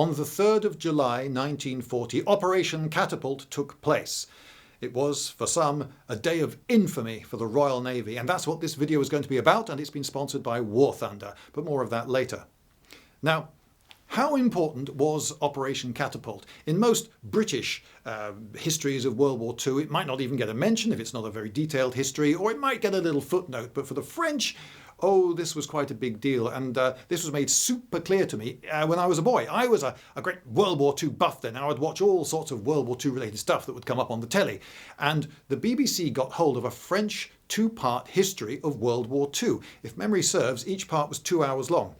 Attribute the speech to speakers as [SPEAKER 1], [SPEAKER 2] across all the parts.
[SPEAKER 1] On the 3rd of July 1940, Operation Catapult took place. It was, for some, a day of infamy for the Royal Navy, and that's what this video is going to be about, and it's been sponsored by War Thunder, but more of that later. Now, how important was Operation Catapult? In most British histories of World War II, it might not even get a mention if it's not a very detailed history, or it might get a little footnote, but for the French, oh, this was quite a big deal, and this was made super clear to me when I was a boy. I was a great World War II buff then. I would watch all sorts of World War II related stuff that would come up on the telly, and the BBC got hold of a French two-part history of World War II. If memory serves, each part was 2 hours long.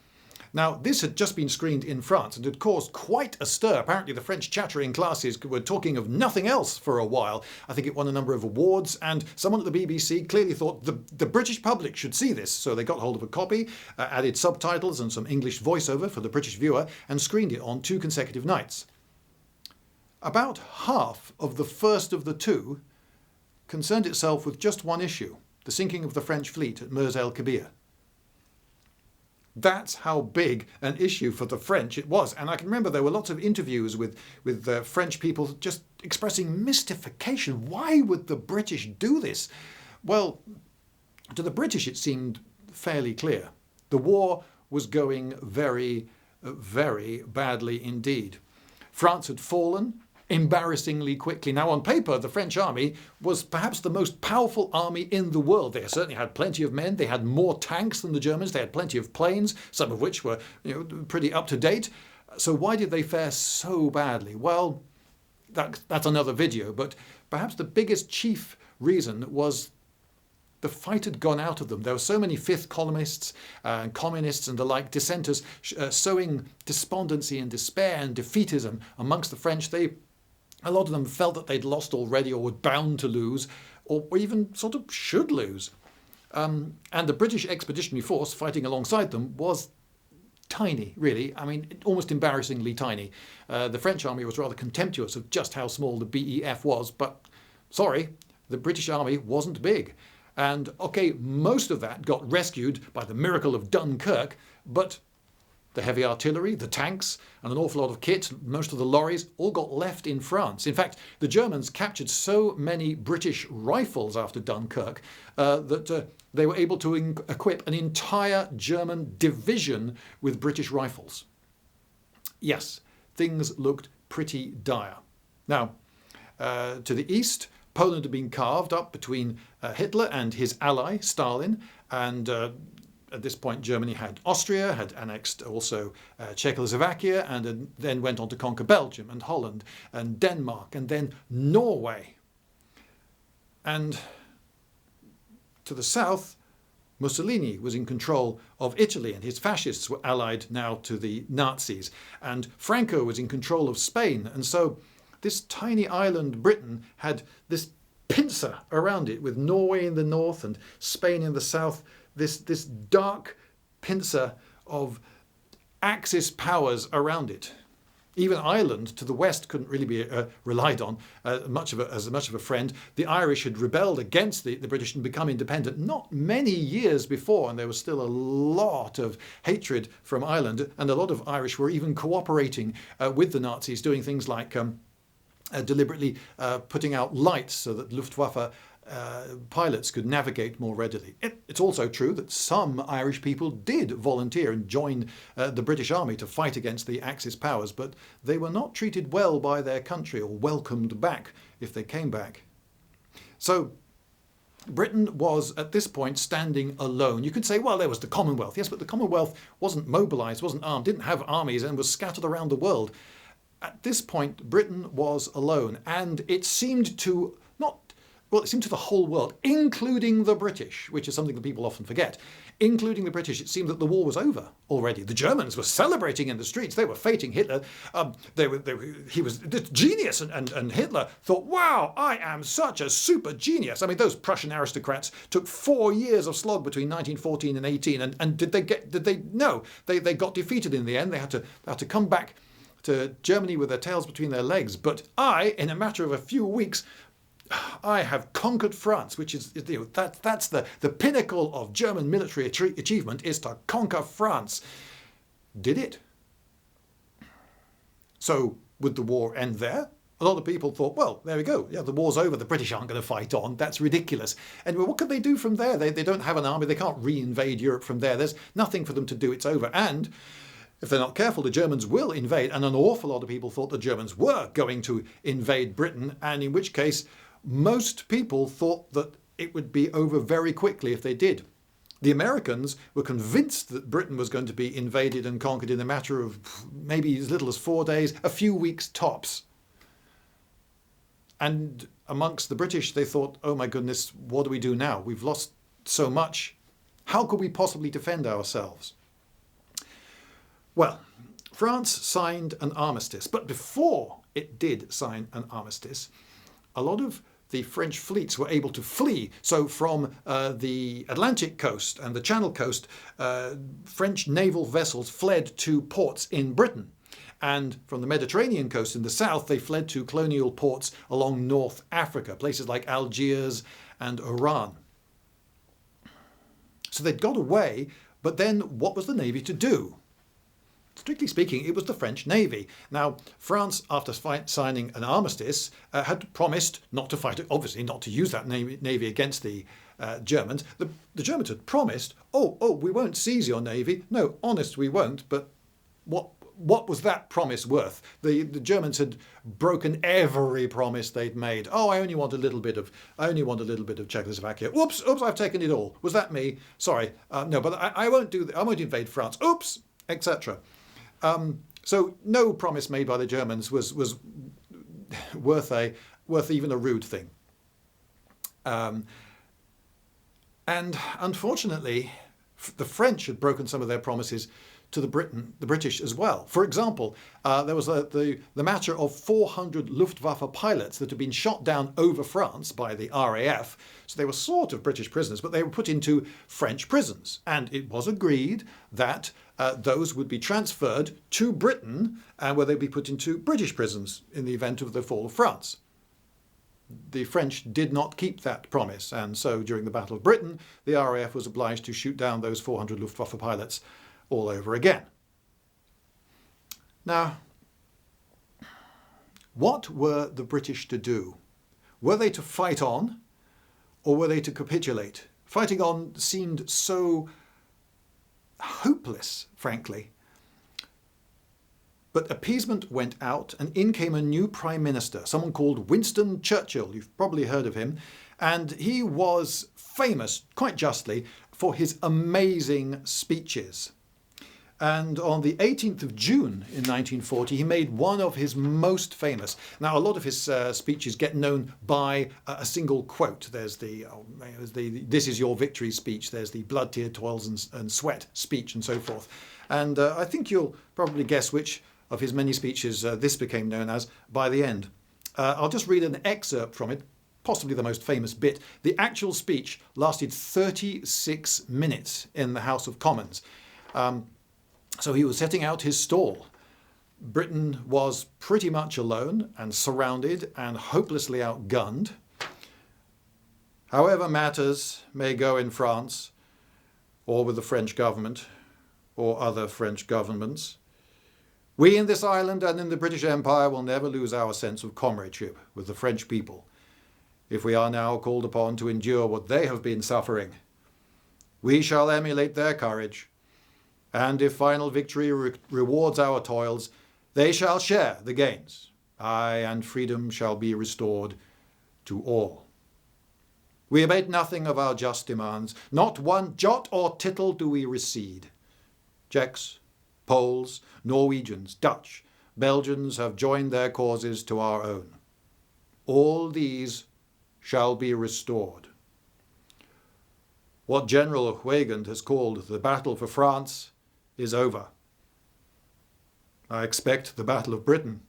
[SPEAKER 1] Now, this had just been screened in France and had caused quite a stir. Apparently the French chattering classes were talking of nothing else for a while. I think it won a number of awards, and someone at the BBC clearly thought the British public should see this. So they got hold of a copy, added subtitles and some English voiceover for the British viewer, and screened it on 2 consecutive nights. About half of the first of the 2 concerned itself with just one issue, the sinking of the French fleet at Mers El Kebir. That's how big an issue for the French it was. And I can remember there were lots of interviews with French people just expressing mystification. Why would the British do this? Well, to the British it seemed fairly clear. The war was going very, very badly indeed. France had fallen embarrassingly quickly. Now, on paper, the French army was perhaps the most powerful army in the world. They certainly had plenty of men. They had more tanks than the Germans. They had plenty of planes, some of which were pretty up to date. So why did they fare so badly? Well, that's another video, but perhaps the biggest chief reason was the fight had gone out of them. There were so many fifth columnists and communists and the like dissenters sowing despondency and despair and defeatism amongst the French. A lot of them felt that they'd lost already or were bound to lose or even sort of should lose. And the British Expeditionary Force fighting alongside them was tiny, really. I mean, almost embarrassingly tiny. The French army was rather contemptuous of just how small the BEF was, but sorry, the British army wasn't big. And okay, most of that got rescued by the miracle of Dunkirk, but the heavy artillery, the tanks, and an awful lot of kit, most of the lorries, all got left in France. In fact, the Germans captured so many British rifles after Dunkirk that they were able to equip an entire German division with British rifles. Yes, things looked pretty dire. Now, to the east, Poland had been carved up between Hitler and his ally, Stalin, and at this point Germany had Austria, had annexed also Czechoslovakia, and then went on to conquer Belgium and Holland and Denmark and then Norway. And to the south, Mussolini was in control of Italy, and his fascists were allied now to the Nazis. And Franco was in control of Spain, and so this tiny island Britain had this pincer around it with Norway in the north and Spain in the south, this dark pincer of Axis powers around it. Even Ireland to the west couldn't really be relied on as much of a friend. The Irish had rebelled against the British and become independent not many years before, and there was still a lot of hatred from Ireland, and a lot of Irish were even cooperating with the Nazis, doing things like deliberately putting out lights so that Luftwaffe pilots could navigate more readily. It's also true that some Irish people did volunteer and join the British Army to fight against the Axis powers, but they were not treated well by their country or welcomed back if they came back. So Britain was at this point standing alone. You could say, well, there was the Commonwealth. Yes, but the Commonwealth wasn't mobilised, wasn't armed, didn't have armies, and was scattered around the world. At this point, Britain was alone, and it seemed to it seemed to the whole world, including the British, which is something that people often forget. Including the British, it seemed that the war was over already. The Germans were celebrating in the streets. They were feting Hitler. He was this genius, and Hitler thought, wow, I am such a super genius. I mean, those Prussian aristocrats took 4 years of slog between 1914 and 18, and no, they got defeated in the end. They had to come back to Germany with their tails between their legs. But I, in a matter of a few weeks, I have conquered France, which is that's the pinnacle of German military achievement, is to conquer France. Did it? So would the war end there? A lot of people thought, well, there we go. Yeah, the war's over. The British aren't going to fight on. That's ridiculous. Anyway, what could they do from there? They don't have an army. They can't re-invade Europe from there. There's nothing for them to do. It's over. And if they're not careful, the Germans will invade. And an awful lot of people thought the Germans were going to invade Britain. And in which case, most people thought that it would be over very quickly if they did. The Americans were convinced that Britain was going to be invaded and conquered in a matter of maybe as little as 4 days, a few weeks tops. And amongst the British, they thought, oh my goodness, what do we do now? We've lost so much. How could we possibly defend ourselves? Well, France signed an armistice, but before it did sign an armistice, a lot of the French fleets were able to flee. So from the Atlantic coast and the Channel coast, French naval vessels fled to ports in Britain. And from the Mediterranean coast in the south, they fled to colonial ports along North Africa, places like Algiers and Iran. So they'd got away, but then what was the Navy to do? Strictly speaking, it was the French Navy. Now, France, after signing an armistice, had promised not to fight, obviously not to use that navy against the Germans. The Germans had promised, oh, we won't seize your navy. No, honest, we won't. But what was that promise worth? The Germans had broken every promise they'd made. Oh, I only want a little bit of Czechoslovakia. Oops, I've taken it all. Was that me? Sorry, no, but I won't do that. I won't invade France. Oops, etc. So no promise made by the Germans was worth even a rude thing. And unfortunately, the French had broken some of their promises to the British as well. For example, there was the matter of 400 Luftwaffe pilots that had been shot down over France by the RAF. So they were sort of British prisoners, but they were put into French prisons. And it was agreed that those would be transferred to Britain, where they'd be put into British prisons in the event of the fall of France. The French did not keep that promise, and so during the Battle of Britain, the RAF was obliged to shoot down those 400 Luftwaffe pilots all over again. Now, what were the British to do? Were they to fight on, or were they to capitulate? Fighting on seemed so hopeless, frankly. But appeasement went out, and in came a new Prime Minister, someone called Winston Churchill. You've probably heard of him. And he was famous, quite justly, for his amazing speeches. And on the 18th of June in 1940, he made one of his most famous. Now, a lot of his speeches get known by a single quote. There's the "This is your victory" speech. There's the "Blood, tear, toils and sweat" speech, and so forth. And I think you'll probably guess which of his many speeches this became known as by the end. I'll just read an excerpt from it, possibly the most famous bit. The actual speech lasted 36 minutes in the House of Commons. So he was setting out his stall. Britain was pretty much alone and surrounded and hopelessly outgunned. However matters may go in France, or with the French government, or other French governments, we in this island and in the British Empire will never lose our sense of comradeship with the French people, if we are now called upon to endure what they have been suffering. We shall emulate their courage, and if final victory rewards our toils, they shall share the gains. Aye, and freedom shall be restored to all. We abate nothing of our just demands. Not one jot or tittle do we recede. Czechs, Poles, Norwegians, Dutch, Belgians have joined their causes to our own. All these shall be restored. What General Weygand has called the battle for France is over. I expect the Battle of Britain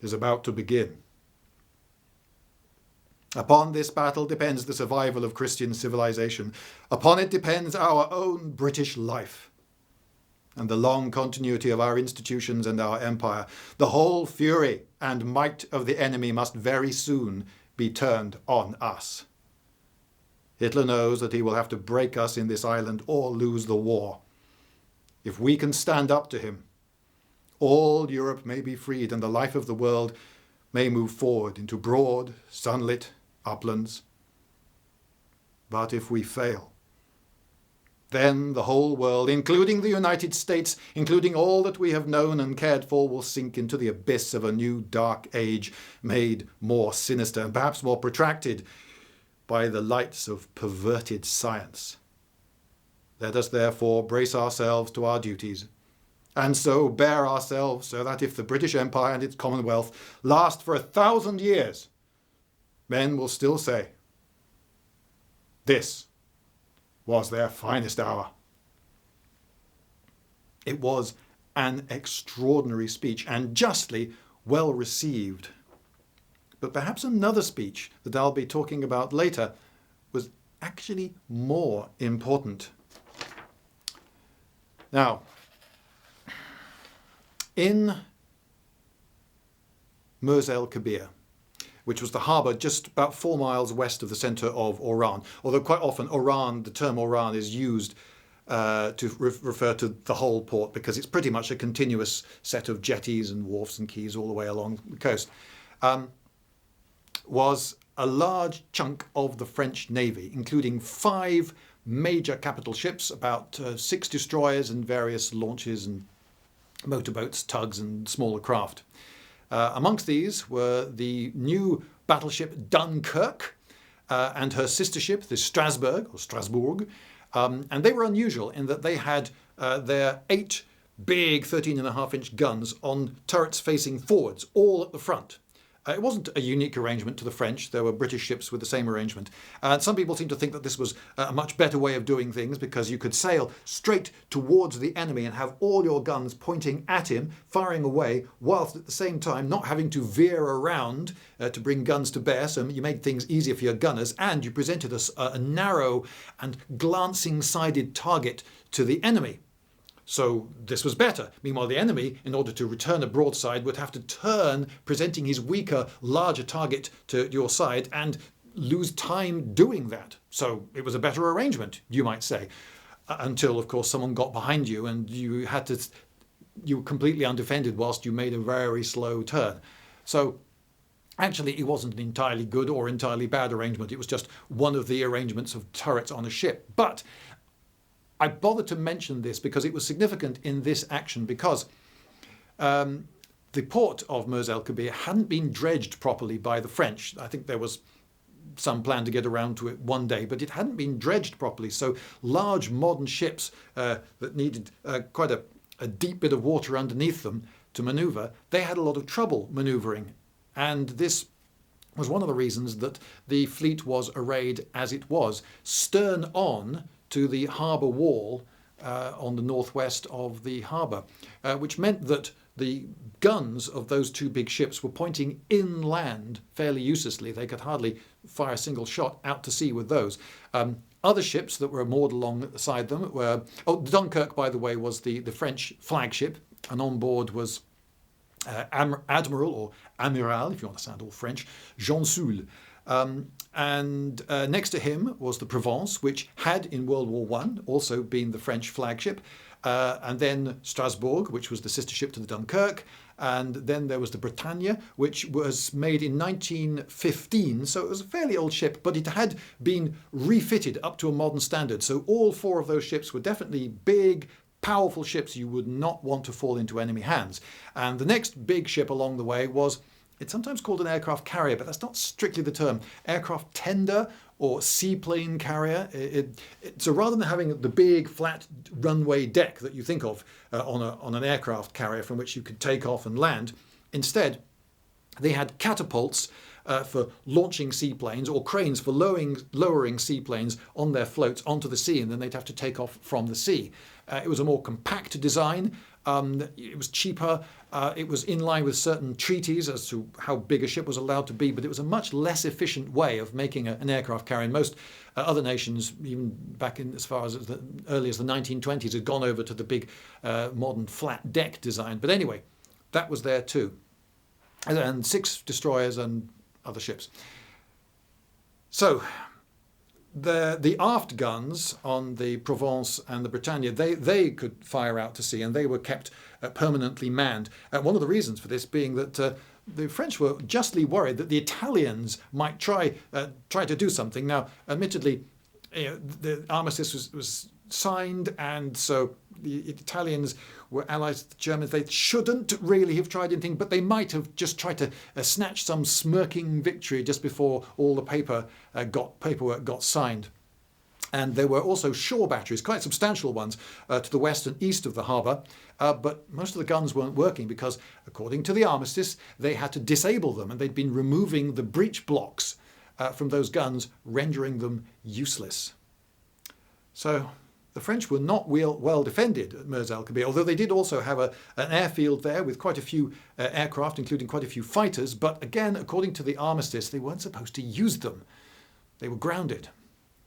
[SPEAKER 1] is about to begin. Upon this battle depends the survival of Christian civilization. Upon it depends our own British life and the long continuity of our institutions and our empire. The whole fury and might of the enemy must very soon be turned on us. Hitler knows that he will have to break us in this island or lose the war. If we can stand up to him, all Europe may be freed and the life of the world may move forward into broad, sunlit uplands. But if we fail, then the whole world, including the United States, including all that we have known and cared for, will sink into the abyss of a new dark age, made more sinister and perhaps more protracted by the lights of perverted science. Let us therefore brace ourselves to our duties, and so bear ourselves so that if the British Empire and its Commonwealth last for 1,000 years, men will still say, this was their finest hour. It was an extraordinary speech and justly well received. But perhaps another speech that I'll be talking about later was actually more important. Now, in Mers El Kebir, which was the harbour just about 4 miles west of the centre of Oran, although quite often Oran, the term Oran is used to refer to the whole port because it's pretty much a continuous set of jetties and wharfs and quays all the way along the coast, was a large chunk of the French Navy, including 5 major capital ships, about 6 destroyers and various launches and motorboats, tugs and smaller craft. Amongst these were the new battleship Dunkirk and her sister ship, the Strasbourg, and they were unusual in that they had their 8 big 13.5-inch guns on turrets facing forwards, all at the front. It wasn't a unique arrangement to the French. There were British ships with the same arrangement. Some people seem to think that this was a much better way of doing things because you could sail straight towards the enemy and have all your guns pointing at him, firing away, whilst at the same time not having to veer around to bring guns to bear. So you made things easier for your gunners, and you presented a narrow and glancing-sided target to the enemy. So this was better. Meanwhile, the enemy, in order to return a broadside, would have to turn, presenting his weaker, larger target to your side, and lose time doing that. So it was a better arrangement, you might say, until, of course, someone got behind you and you were completely undefended whilst you made a very slow turn. So actually, it wasn't an entirely good or entirely bad arrangement. It was just one of the arrangements of turrets on a ship. But I bothered to mention this because it was significant in this action because the port of Mers El Kebir hadn't been dredged properly by the French. I think there was some plan to get around to it one day, but it hadn't been dredged properly. So large modern ships that needed quite a deep bit of water underneath them to manoeuvre, they had a lot of trouble manoeuvring. And this was one of the reasons that the fleet was arrayed as it was, stern on to the harbour wall on the northwest of the harbour, which meant that the guns of those 2 big ships were pointing inland fairly uselessly. They could hardly fire a single shot out to sea with those. Other ships that were moored alongside them were... Dunkirk, by the way, was the French flagship, and on board was Admiral, or Amiral, if you want to sound all French, Jean Soule. And next to him was the Provence, which had in World War I also been the French flagship. And then Strasbourg, which was the sister ship to the Dunkirk. And then there was the Bretagne, which was made in 1915. So it was a fairly old ship, but it had been refitted up to a modern standard. So all 4 of those ships were definitely big, powerful ships you would not want to fall into enemy hands. And the next big ship along the way was... It's sometimes called an aircraft carrier, but that's not strictly the term. Aircraft tender or seaplane carrier. So rather than having the big flat runway deck that you think of on an aircraft carrier from which you could take off and land, instead they had catapults for launching seaplanes, or cranes for lowering seaplanes on their floats onto the sea, and then they'd have to take off from the sea. It was a more compact design. It was cheaper. It was in line with certain treaties as to how big a ship was allowed to be, but it was a much less efficient way of making an aircraft carrier. Most other nations, even back in as far as early as the 1920s, had gone over to the big modern flat deck design. But anyway, that was there too. And 6 destroyers and other ships. So The aft guns on the Provence and the Britannia, they could fire out to sea, and they were kept permanently manned. One of the reasons for this being that the French were justly worried that the Italians might try to do something. Now, admittedly, the armistice was signed, and so the Italians were allies to the Germans. They shouldn't really have tried anything, but they might have just tried to snatch some smirking victory just before all the paperwork got signed. And there were also shore batteries, quite substantial ones, to the west and east of the harbour. But most of the guns weren't working because, according to the armistice, they had to disable them, and they'd been removing the breech blocks from those guns, rendering them useless. So the French were not well defended at Mers El Kebir, although they did also have an airfield there with quite a few aircraft, including quite a few fighters. But again, according to the armistice, they weren't supposed to use them. They were grounded.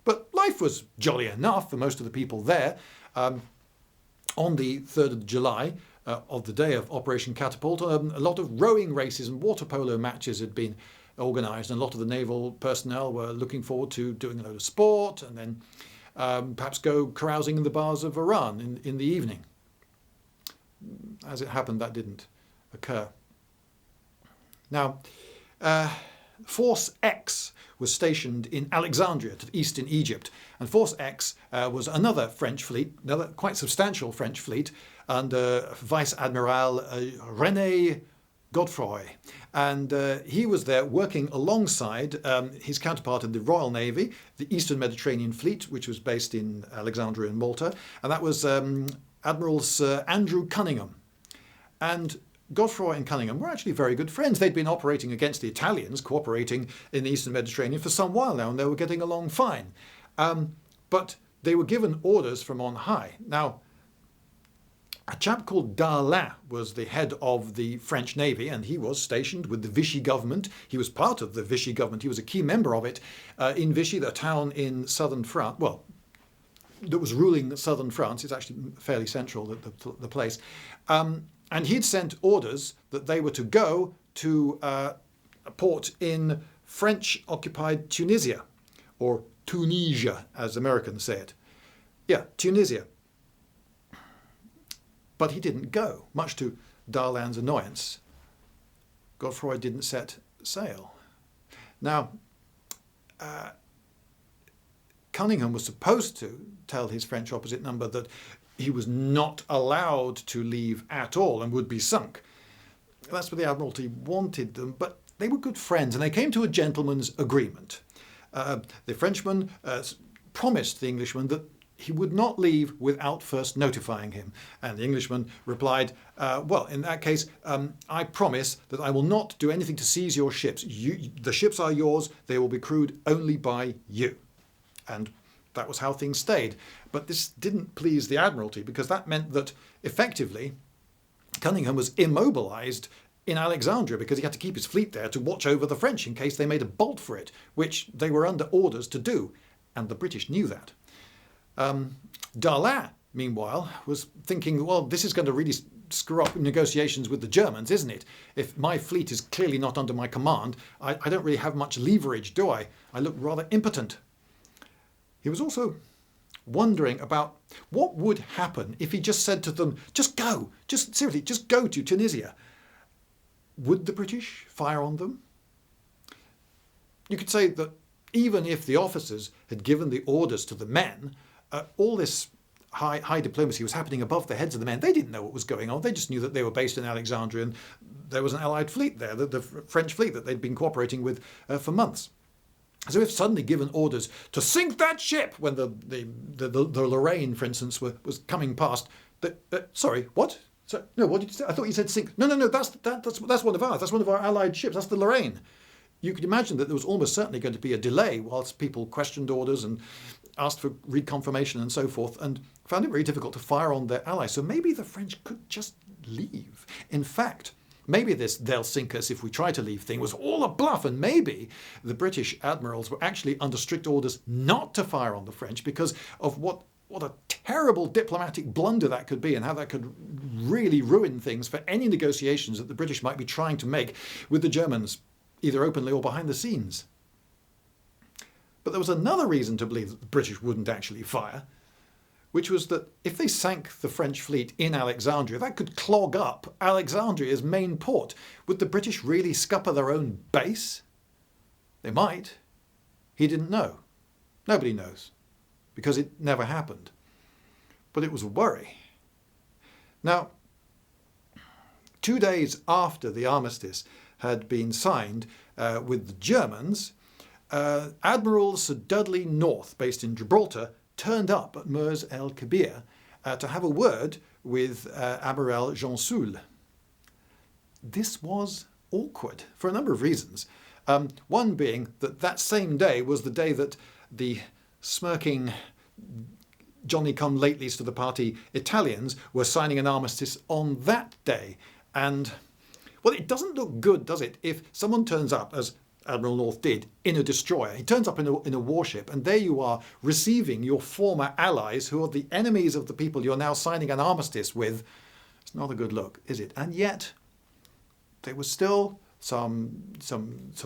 [SPEAKER 1] But life was jolly enough for most of the people there. On the 3rd of July, of the day of Operation Catapult, a lot of rowing races and water polo matches had been organised, and a lot of the naval personnel were looking forward to doing a load of sport and then perhaps go carousing in the bars of Oran in the evening. As it happened, that didn't occur. Now, Force X was stationed in Alexandria to the east in Egypt, and Force X was another French fleet, another quite substantial French fleet, under Vice Admiral René Godefroy, and he was there working alongside his counterpart in the Royal Navy, the Eastern Mediterranean Fleet, which was based in Alexandria and Malta, and that was Admiral Sir Andrew Cunningham. And Godefroy and Cunningham were actually very good friends. They'd been operating against the Italians, cooperating in the Eastern Mediterranean for some while now, and they were getting along fine. But they were given orders from on high. Now, a chap called Darlan was the head of the French Navy, and he was stationed with the Vichy government. He was part of the Vichy government. He was a key member of it in Vichy, the town in southern France, well, that was ruling southern France. It's actually fairly central, the place. And he'd sent orders that they were to go to a port in French-occupied Tunisia, or Tunisia, as Americans say it. Yeah, Tunisia. But he didn't go, much to Darlan's annoyance. Godefroy didn't set sail. Now, Cunningham was supposed to tell his French opposite number that he was not allowed to leave at all and would be sunk. That's what the Admiralty wanted them, but they were good friends, and they came to a gentleman's agreement. The Frenchman promised the Englishman that he would not leave without first notifying him. And the Englishman replied, well, in that case, I promise that I will not do anything to seize your ships. The ships are yours. They will be crewed only by you. And that was how things stayed. But this didn't please the Admiralty, because that meant that, effectively, Cunningham was immobilised in Alexandria because he had to keep his fleet there to watch over the French in case they made a bolt for it, which they were under orders to do. And the British knew that. Darlan, meanwhile, was thinking, well, this is going to really screw up negotiations with the Germans, isn't it? If my fleet is clearly not under my command, I don't really have much leverage, do I? I look rather impotent. He was also wondering about what would happen if he just said to them, just go, seriously, just go to Tunisia. Would the British fire on them? You could say that even if the officers had given the orders to the men, all this high diplomacy was happening above the heads of the men. They didn't know what was going on. They just knew that they were based in Alexandria and there was an Allied fleet there, the French fleet that they'd been cooperating with for months. So if suddenly given orders to sink that ship when the Lorraine, for instance, was coming past, sorry, what? So, no, what did you say? I thought you said sink. No, that's one of ours. That's one of our Allied ships. That's the Lorraine. You could imagine that there was almost certainly going to be a delay whilst people questioned orders and asked for reconfirmation and so forth, and found it very difficult to fire on their allies. So maybe the French could just leave. In fact, maybe this "they'll sink us if we try to leave" thing was all a bluff, and maybe the British admirals were actually under strict orders not to fire on the French because of what a terrible diplomatic blunder that could be, and how that could really ruin things for any negotiations that the British might be trying to make with the Germans, either openly or behind the scenes. But there was another reason to believe that the British wouldn't actually fire, which was that if they sank the French fleet in Alexandria, that could clog up Alexandria's main port. Would the British really scupper their own base? They might. He didn't know. Nobody knows, because it never happened. But it was a worry. Now, 2 days after the armistice had been signed with the Germans, Admiral Sir Dudley North, based in Gibraltar, turned up at Mers El Kebir to have a word with Admiral Jean Soule. This was awkward for a number of reasons. One being that that same day was the day that the smirking Johnny-come-latelys to the party Italians were signing an armistice on that day. And, well, it doesn't look good, does it, if someone turns up, as Admiral North did, in a destroyer. He turns up in a warship, and there you are receiving your former allies who are the enemies of the people you're now signing an armistice with. It's not a good look, is it? And yet, there was still some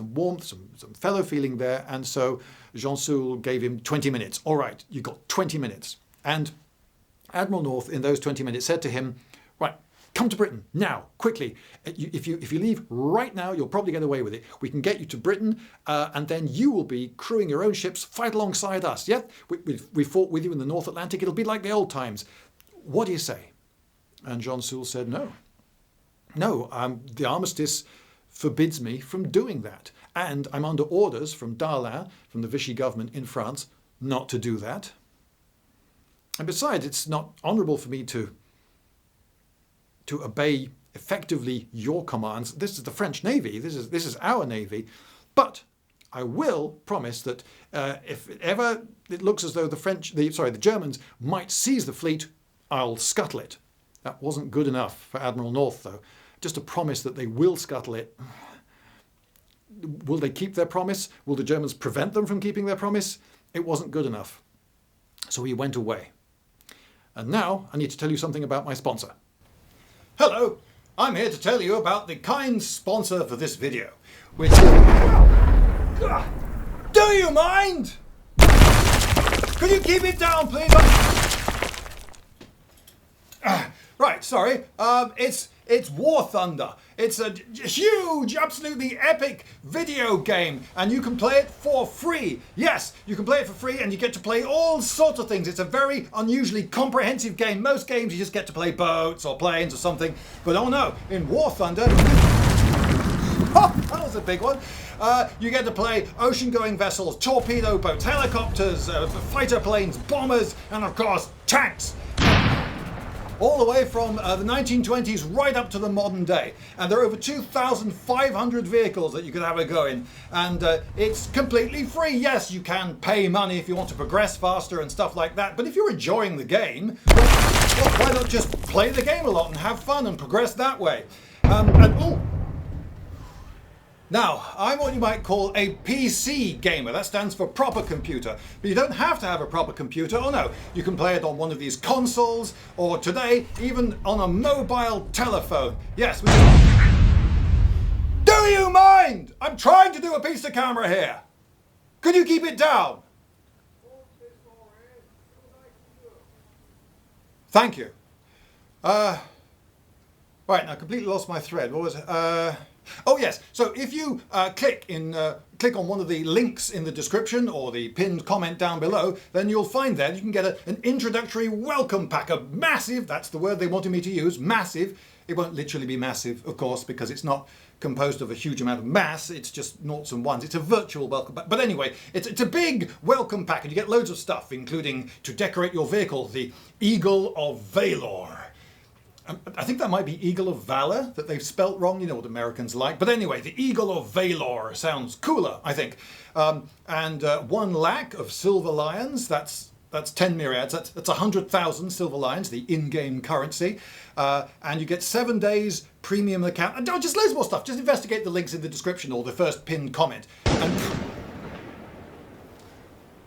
[SPEAKER 1] warmth, some fellow feeling there, and so Jean Soule gave him 20 minutes. All right, you've got 20 minutes. And Admiral North, in those 20 minutes, said to him, right, come to Britain now, quickly. If you leave right now, you'll probably get away with it. We can get you to Britain, and then you will be crewing your own ships, fight alongside us. Yeah, we fought with you in the North Atlantic. It'll be like the old times. What do you say? And Jean Soule said, no. No, the armistice forbids me from doing that. And I'm under orders from Darlan, from the Vichy government in France, not to do that. And besides, it's not honourable for me to obey effectively your commands. This is the French Navy. This is our Navy. But I will promise that if ever it looks as though the Germans might seize the fleet, I'll scuttle it. That wasn't good enough for Admiral North, though. Just a promise that they will scuttle it. Will they keep their promise? Will the Germans prevent them from keeping their promise? It wasn't good enough. So he went away. And now I need to tell you something about my sponsor. Hello, I'm here to tell you about the kind sponsor for this video, which... Do you mind? Could you keep it down, please? Right, sorry. It's War Thunder. It's a huge, absolutely epic video game, and you can play it for free. Yes, you can play it for free, and you get to play all sorts of things. It's a very unusually comprehensive game. Most games you just get to play boats or planes or something, but oh no, in War Thunder, oh, that was a big one. You get to play ocean-going vessels, torpedo boats, helicopters, fighter planes, bombers, and of course, tanks. All the way from the 1920s right up to the modern day. And there are over 2,500 vehicles that you can have a go in. And it's completely free. Yes, you can pay money if you want to progress faster and stuff like that. But if you're enjoying the game, well, why not just play the game a lot and have fun and progress that way? Now, I'm what you might call a PC gamer. That stands for proper computer. But you don't have to have a proper computer. Oh no, you can play it on one of these consoles, or today, even on a mobile telephone. Yes, Do you mind? I'm trying to do a piece of camera here. Could you keep it down? Thank you. Right, now I completely lost my thread. What was it? Oh yes, so if you click on one of the links in the description or the pinned comment down below, then you'll find there you can get an introductory welcome pack, a massive, that's the word they wanted me to use, massive. It won't literally be massive, of course, because it's not composed of a huge amount of mass, it's just noughts and ones. It's a virtual welcome pack. But anyway, it's a big welcome pack, and you get loads of stuff, including to decorate your vehicle, the Eagle of Valor. I think that might be Eagle of Valor, that they've spelt wrong. You know what Americans like. But anyway, the Eagle of Valor sounds cooler, I think. And 1 lakh of silver lions, that's 10 myriads, that's 100,000 silver lions, the in-game currency. And you get 7 days premium account. And just loads more stuff. Just investigate the links in the description or the first pinned comment.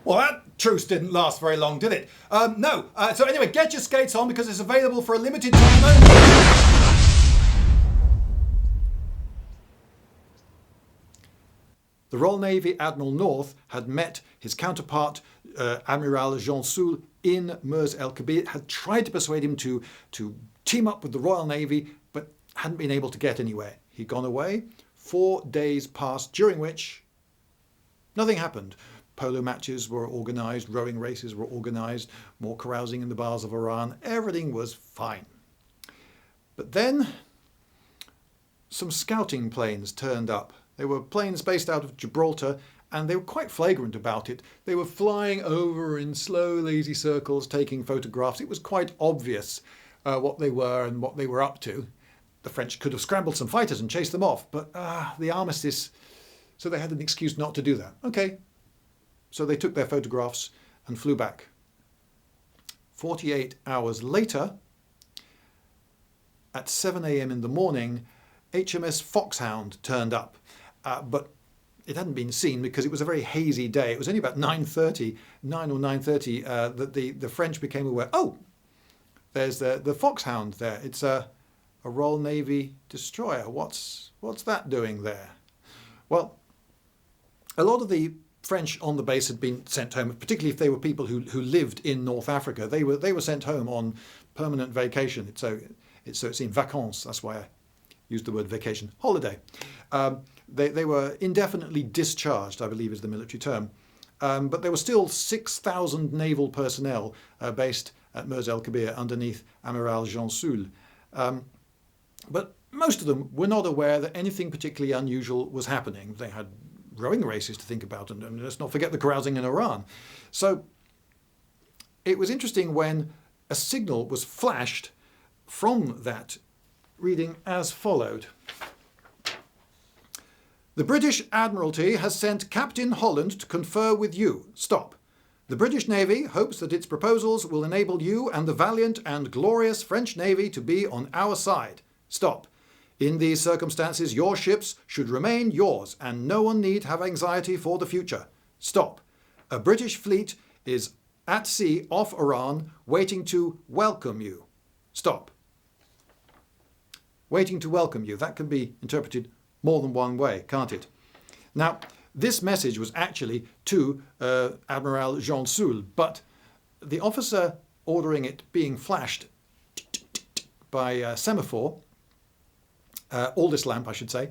[SPEAKER 1] Well, that truce didn't last very long, did it? No. So anyway, get your skates on because it's available for a limited time only. The Royal Navy Admiral North had met his counterpart, Admiral Jean Soule, in Mers El Kebir, had tried to persuade him to team up with the Royal Navy, but hadn't been able to get anywhere. He'd gone away. 4 days passed, during which nothing happened. Polo matches were organised, rowing races were organised, more carousing in the bars of Iran. Everything was fine. But then some scouting planes turned up. They were planes based out of Gibraltar, and they were quite flagrant about it. They were flying over in slow, lazy circles, taking photographs. It was quite obvious what they were and what they were up to. The French could have scrambled some fighters and chased them off, but the armistice, so they had an excuse not to do that. Okay, so they took their photographs and flew back. 48 hours later, at 7 a.m. in the morning, HMS Foxhound turned up, but it hadn't been seen because it was a very hazy day. It was only about 9 or 9:30 that the French became aware. Oh, there's the Foxhound there. It's a Royal Navy destroyer. What's that doing there? Well, a lot of the French on the base had been sent home, particularly if they were people who lived in North Africa. They were sent home on permanent vacation. So it's in vacances. That's why I used the word vacation. Holiday. They were indefinitely discharged, I believe is the military term. But there were still 6,000 naval personnel based at Mers El Kebir underneath Admiral Jean Soule. But most of them were not aware that anything particularly unusual was happening. They had rowing races to think about, and let's not forget the carousing in Iran. So it was interesting when a signal was flashed from that, reading as followed. The British Admiralty has sent Captain Holland to confer with you. Stop. The British Navy hopes that its proposals will enable you and the valiant and glorious French Navy to be on our side. Stop. In these circumstances, your ships should remain yours, and no one need have anxiety for the future. Stop. A British fleet is at sea off Iran, waiting to welcome you. Stop. Waiting to welcome you. That can be interpreted more than one way, can't it? Now, this message was actually to Admiral Jean Soule, but the officer ordering it being flashed by semaphore, Aldous lamp, I should say,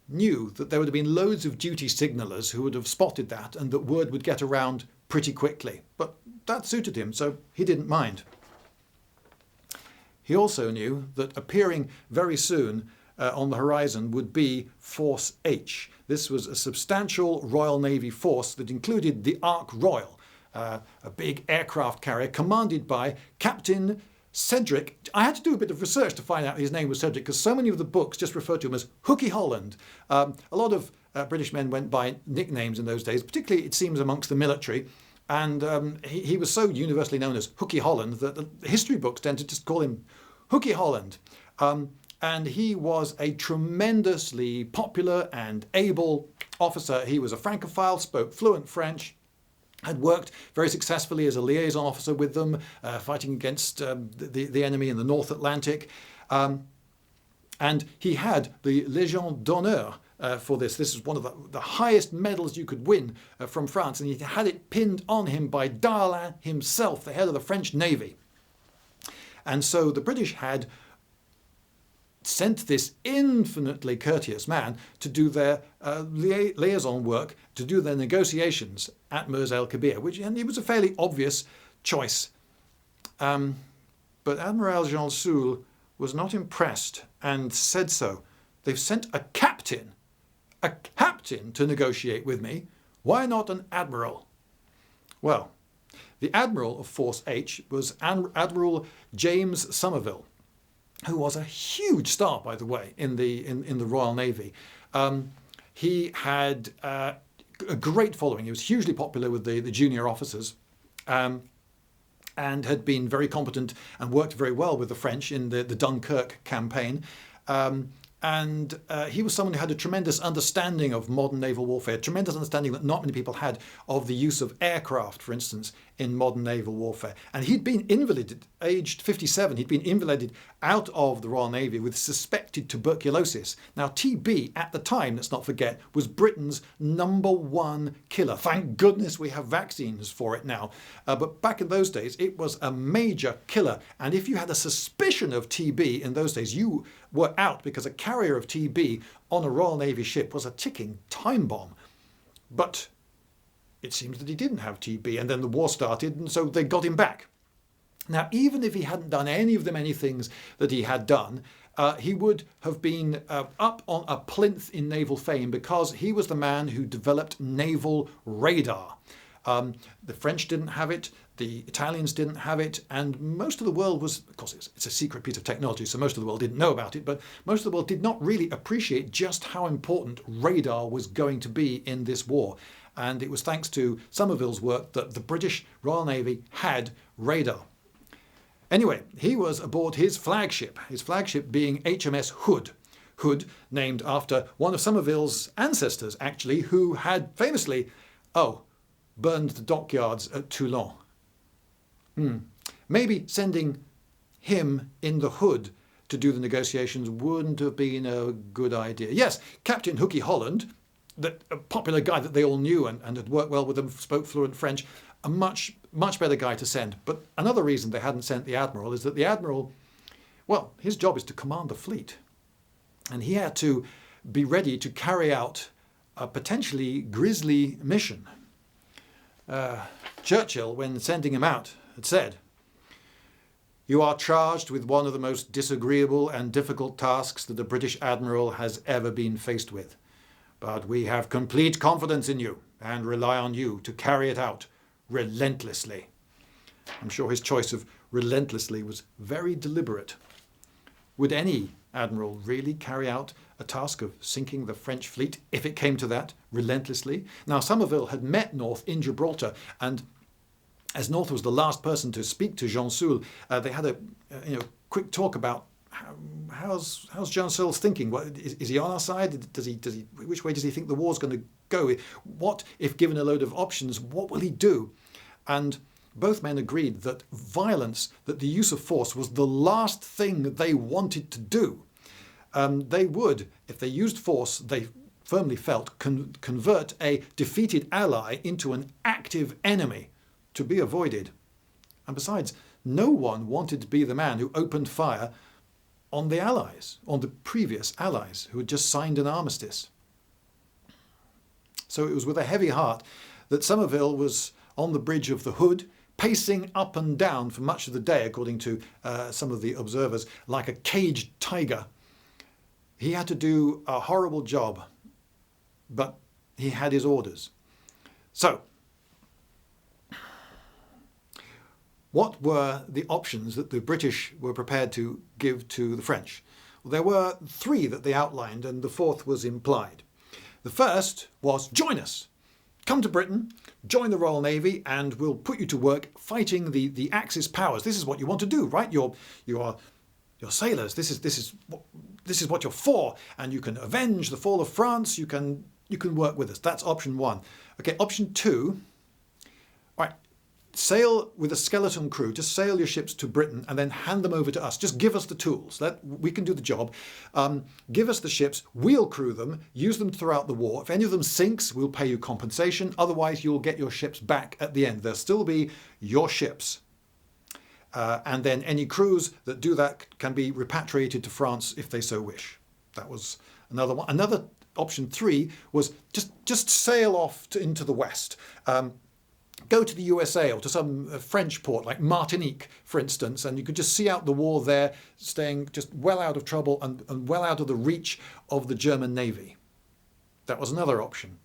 [SPEAKER 1] knew that there would have been loads of duty signallers who would have spotted that and that word would get around pretty quickly. But that suited him, so he didn't mind. He also knew that appearing very soon on the horizon would be Force H. This was a substantial Royal Navy force that included the Ark Royal, a big aircraft carrier commanded by Captain Cedric. I had to do a bit of research to find out his name was Cedric because so many of the books just refer to him as Hooky Holland. A lot of British men went by nicknames in those days, particularly it seems amongst the military. And he was so universally known as Hooky Holland that the history books tend to just call him Hooky Holland. And he was a tremendously popular and able officer. He was a Francophile, spoke fluent French, had worked very successfully as a liaison officer with them, fighting against the enemy in the North Atlantic. And he had the Légion d'honneur for this. This is one of the highest medals you could win from France, and he had it pinned on him by Darlan himself, the head of the French Navy. And so the British had sent this infinitely courteous man to do their liaison work, to do their negotiations at Mers El Kebir, and it was a fairly obvious choice. But Admiral Jean Soule was not impressed and said so. They've sent a captain to negotiate with me. Why not an admiral? Well, the admiral of Force H was Admiral James Somerville, who was a huge star, by the way, in the Royal Navy. He had a great following. He was hugely popular with the junior officers, and had been very competent and worked very well with the French in the Dunkirk campaign. And he was someone who had a tremendous understanding of modern naval warfare, tremendous understanding that not many people had of the use of aircraft, for instance, in modern naval warfare. And he'd been invalided, aged 57, he'd been invalided out of the Royal Navy with suspected tuberculosis. Now, TB at the time, let's not forget, was Britain's #1 killer. Thank goodness we have vaccines for it now. But back in those days, it was a major killer. And if you had a suspicion of TB in those days, you were out, because a carrier of TB on a Royal Navy ship was a ticking time bomb. But it seems that he didn't have TB, and then the war started, and so they got him back. Now, even if he hadn't done any of the many things that he had done, he would have been up on a plinth in naval fame, because he was the man who developed naval radar. The French didn't have it, the Italians didn't have it, and most of the world was, of course, it's a secret piece of technology, so most of the world didn't know about it, but most of the world did not really appreciate just how important radar was going to be in this war. And it was thanks to Somerville's work that the British Royal Navy had radar. Anyway, he was aboard his flagship being HMS Hood. Hood, named after one of Somerville's ancestors, actually, who had famously, burned the dockyards at Toulon. Maybe sending him in the Hood to do the negotiations wouldn't have been a good idea. Yes, Captain Hooky Holland, a popular guy that they all knew and had worked well with them, spoke fluent French, a much better guy to send. But another reason they hadn't sent the Admiral is that the Admiral, well, his job is to command the fleet. And he had to be ready to carry out a potentially grisly mission. Churchill, when sending him out, had said, "You are charged with one of the most disagreeable and difficult tasks that the British Admiral has ever been faced with. But we have complete confidence in you and rely on you to carry it out relentlessly." I'm sure his choice of relentlessly was very deliberate. Would any admiral really carry out a task of sinking the French fleet, if it came to that, relentlessly? Now, Somerville had met North in Gibraltar, and as North was the last person to speak to Jean Soult, they had a quick talk about how's Jean Soult's thinking. Is he on our side? Which way does he think the war's going to go? What, if given a load of options, what will he do? And both men agreed that violence, that the use of force, was the last thing that they wanted to do. They would, if they used force, they firmly felt, convert a defeated ally into an active enemy, to be avoided. And besides, no one wanted to be the man who opened fire on the Allies, on the previous Allies, who had just signed an armistice. So it was with a heavy heart that Somerville was on the bridge of the Hood, pacing up and down for much of the day, according to some of the observers, like a caged tiger. He had to do a horrible job, but he had his orders. So, what were the options that the British were prepared to give to the French? Well, there were three that they outlined, and the fourth was implied. The first was, join us. Come to Britain, join the Royal Navy, and we'll put you to work fighting the Axis powers. This is what you want to do, right? You're sailors. This is what you're for, and you can avenge the fall of France. You can work with us. That's option one. Okay, option two. All right. Sail with a skeleton crew, just sail your ships to Britain and then hand them over to us. Just give us the tools. We can do the job. Give us the ships, we'll crew them, use them throughout the war. If any of them sinks, we'll pay you compensation. Otherwise, you'll get your ships back at the end. They'll still be your ships. And then any crews that do that can be repatriated to France if they so wish. That was another one. Another option three was just sail off into the west. Go to the USA or to some French port like Martinique, for instance, and you could just see out the war there, staying just well out of trouble and well out of the reach of the German Navy. That was another option.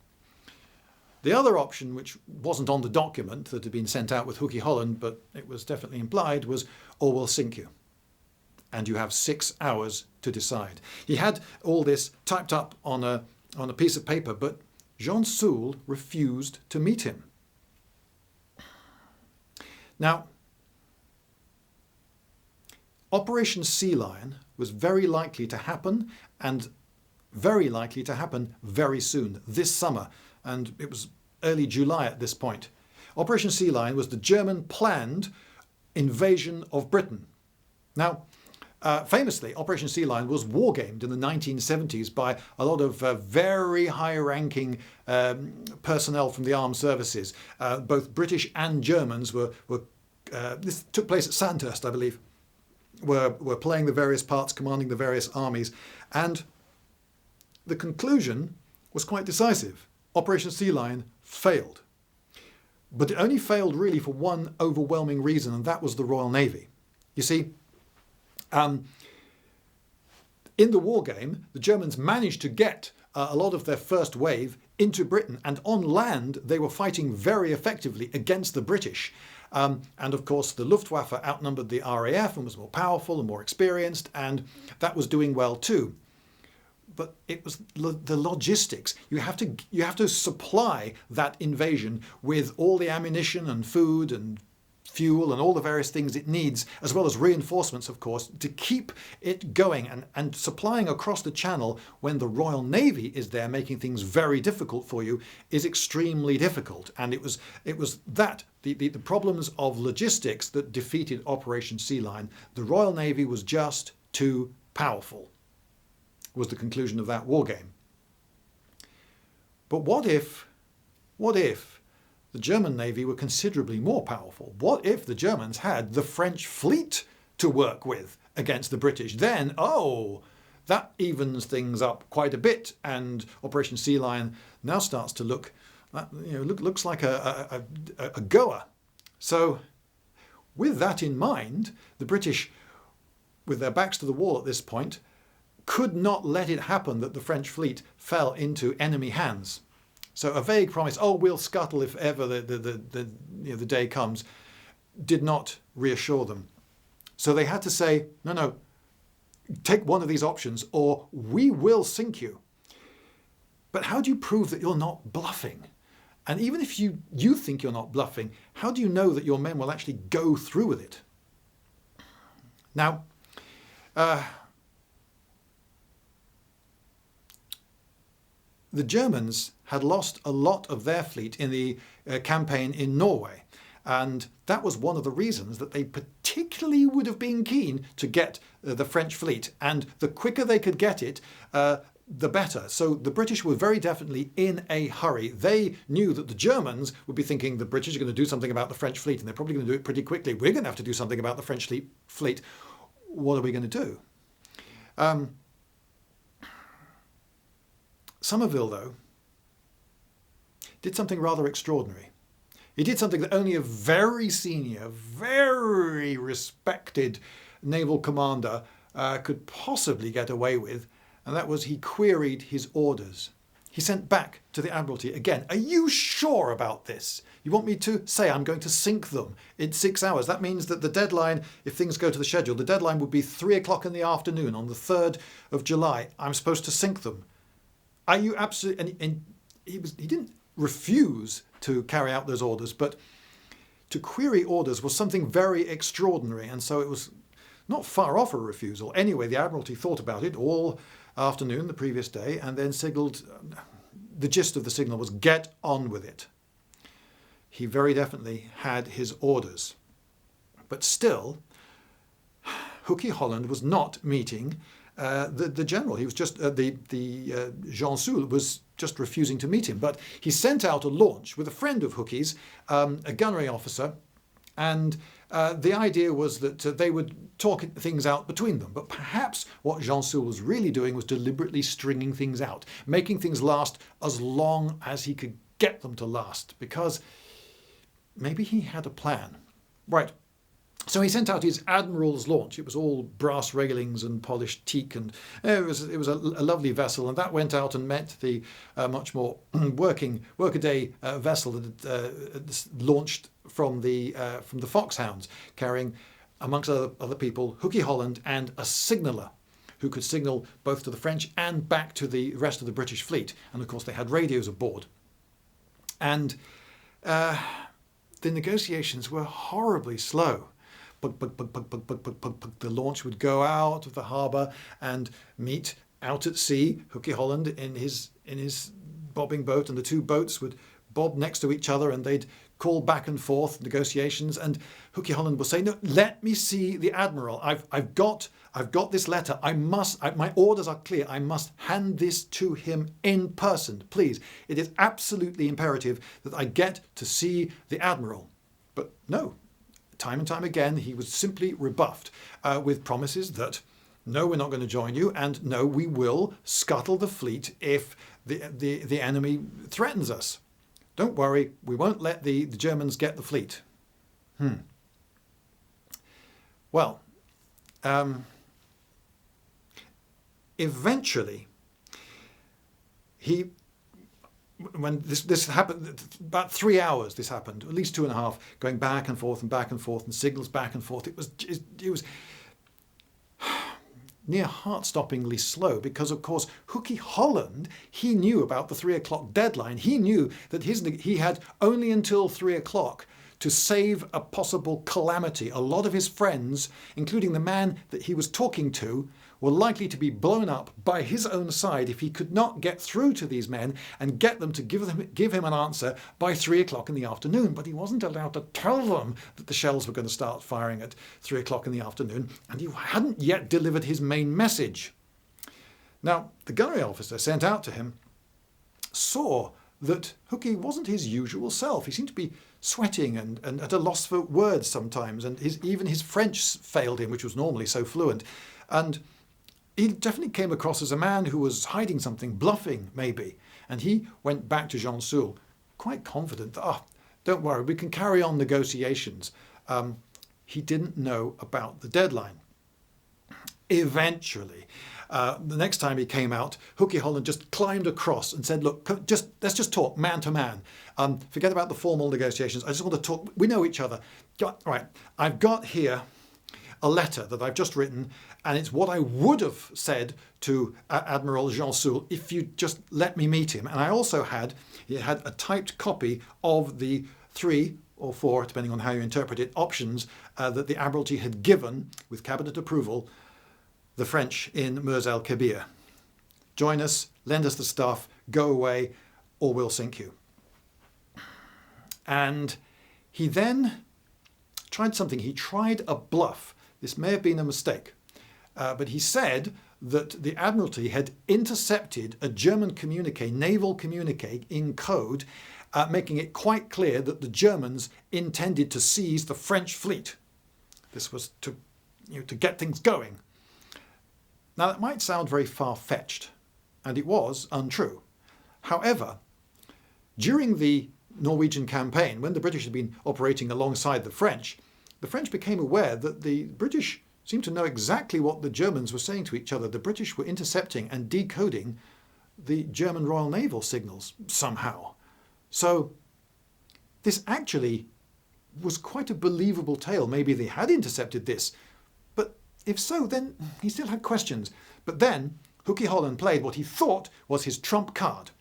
[SPEAKER 1] The other option, which wasn't on the document that had been sent out with Hooky Holland, but it was definitely implied, was, or we'll sink you. And you have 6 hours to decide. He had all this typed up on a piece of paper, but Jean Soult refused to meet him. Now, Operation Sea Lion was very likely to happen, and very likely to happen very soon, this summer, and it was early July at this point. Operation Sea Lion was the German planned invasion of Britain. Now, famously, Operation Sea Lion was wargamed in the 1970s by a lot of very high-ranking personnel from the armed services. Both British and Germans were this took place at Sandhurst, I believe, were playing the various parts, commanding the various armies, and the conclusion was quite decisive. Operation Sea Lion failed. But it only failed really for one overwhelming reason, and that was the Royal Navy. You see, in the war game, the Germans managed to get a lot of their first wave into Britain, and on land they were fighting very effectively against the British. And of course the Luftwaffe outnumbered the RAF and was more powerful and more experienced, and that was doing well too. But it was the logistics. You have to supply that invasion with all the ammunition and food and fuel and all the various things it needs, as well as reinforcements, of course, to keep it going, and supplying across the channel when the Royal Navy is there making things very difficult for you is extremely difficult. And it was that the problems of logistics that defeated Operation Sea Lion. The Royal Navy was just too powerful, was the conclusion of that war game. But what if the German Navy were considerably more powerful? What if the Germans had the French fleet to work with against the British? Then, that evens things up quite a bit, and Operation Sea Lion now starts to looks like a goer. So, with that in mind, the British, with their backs to the wall at this point, could not let it happen that the French fleet fell into enemy hands. So a vague promise, we'll scuttle if ever the day comes, did not reassure them. So they had to say, no, take one of these options or we will sink you. But how do you prove that you're not bluffing? And even if you think you're not bluffing, how do you know that your men will actually go through with it? Now, the Germans had lost a lot of their fleet in the campaign in Norway, and that was one of the reasons that they particularly would have been keen to get the French fleet, and the quicker they could get it, the better. So the British were very definitely in a hurry. They knew that the Germans would be thinking the British are going to do something about the French fleet, and they're probably going to do it pretty quickly. We're going to have to do something about the French fleet. What are we going to do? Somerville, though, did something rather extraordinary. He did something that only a very senior, very respected naval commander could possibly get away with, and that was he queried his orders. He sent back to the Admiralty again, "Are you sure about this? You want me to say I'm going to sink them in 6 hours? That means that the deadline, if things go to the schedule, the deadline would be 3 o'clock in the afternoon on the 3rd of July. I'm supposed to sink them. Are you absolutely..." And he didn't refuse to carry out those orders, but to query orders was something very extraordinary, and so it was not far off a refusal. Anyway, the Admiralty thought about it all afternoon the previous day and then signalled. The gist of the signal was, get on with it. He very definitely had his orders. But still, Hookey Holland was not meeting the general. He was just, Jean Soule was just refusing to meet him. But he sent out a launch with a friend of Hookey's, a gunnery officer, and the idea was that they would talk things out between them. But perhaps what Jean Soule was really doing was deliberately stringing things out, making things last as long as he could get them to last, because maybe he had a plan. Right. So he sent out his Admiral's launch. It was all brass railings and polished teak, and it was a lovely vessel. And that went out and met the much more workaday vessel that had launched from the Foxhounds, carrying, amongst other people, Hookey Holland and a signaller who could signal both to the French and back to the rest of the British fleet. And of course, they had radios aboard. And the negotiations were horribly slow. The launch would go out of the harbour and meet out at sea. Hookey Holland in his bobbing boat, and the two boats would bob next to each other, and they'd call back and forth negotiations, and Hookey Holland was saying, no, let me see the Admiral. I've got this letter. My orders are clear. I must hand this to him in person. Please, it is absolutely imperative that I get to see the Admiral. But no, time and time again, he was simply rebuffed with promises that, no, we're not going to join you, and no, we will scuttle the fleet if the enemy threatens us. Don't worry, we won't let the Germans get the fleet. Well, eventually, when this happened, about 3 hours this happened, at least 2.5, going back and forth and signals back and forth. It was near heart-stoppingly slow because, of course, Hookey Holland, he knew about the 3 o'clock deadline. He knew that he had only until 3 o'clock to save a possible calamity. A lot of his friends, including the man that he was talking to, were likely to be blown up by his own side if he could not get through to these men and get them to give him an answer by 3 o'clock in the afternoon. But he wasn't allowed to tell them that the shells were going to start firing at 3 o'clock in the afternoon, and he hadn't yet delivered his main message. Now, the gunnery officer sent out to him saw that Hookey wasn't his usual self. He seemed to be sweating and at a loss for words sometimes, and even his French failed him, which was normally so fluent. And he definitely came across as a man who was hiding something, bluffing maybe. And he went back to Jean Soul, quite confident that, don't worry, we can carry on negotiations. He didn't know about the deadline. Eventually, the next time he came out, Hookey Holland just climbed across and said, look, let's just talk man to man. Forget about the formal negotiations. I just want to talk. We know each other. Right, I've got here a letter that I've just written, and it's what I would have said to Admiral Jean Soul if you just let me meet him. And I also had a typed copy of the 3 or 4, depending on how you interpret it, options that the Admiralty had given, with cabinet approval, the French in Mers El Kebir. Join us, lend us the stuff, go away, or we'll sink you. And he then tried something. He tried a bluff. This may have been a mistake, but he said that the Admiralty had intercepted a German communique, naval communique in code, making it quite clear that the Germans intended to seize the French fleet. This was to get things going. Now, that might sound very far-fetched, and it was untrue. However, during the Norwegian campaign, when the British had been operating alongside the French became aware that the British seemed to know exactly what the Germans were saying to each other. The British were intercepting and decoding the German Royal Naval signals somehow. So this actually was quite a believable tale. Maybe they had intercepted this, but if so, then he still had questions. But then Hookey Holland played what he thought was his trump card.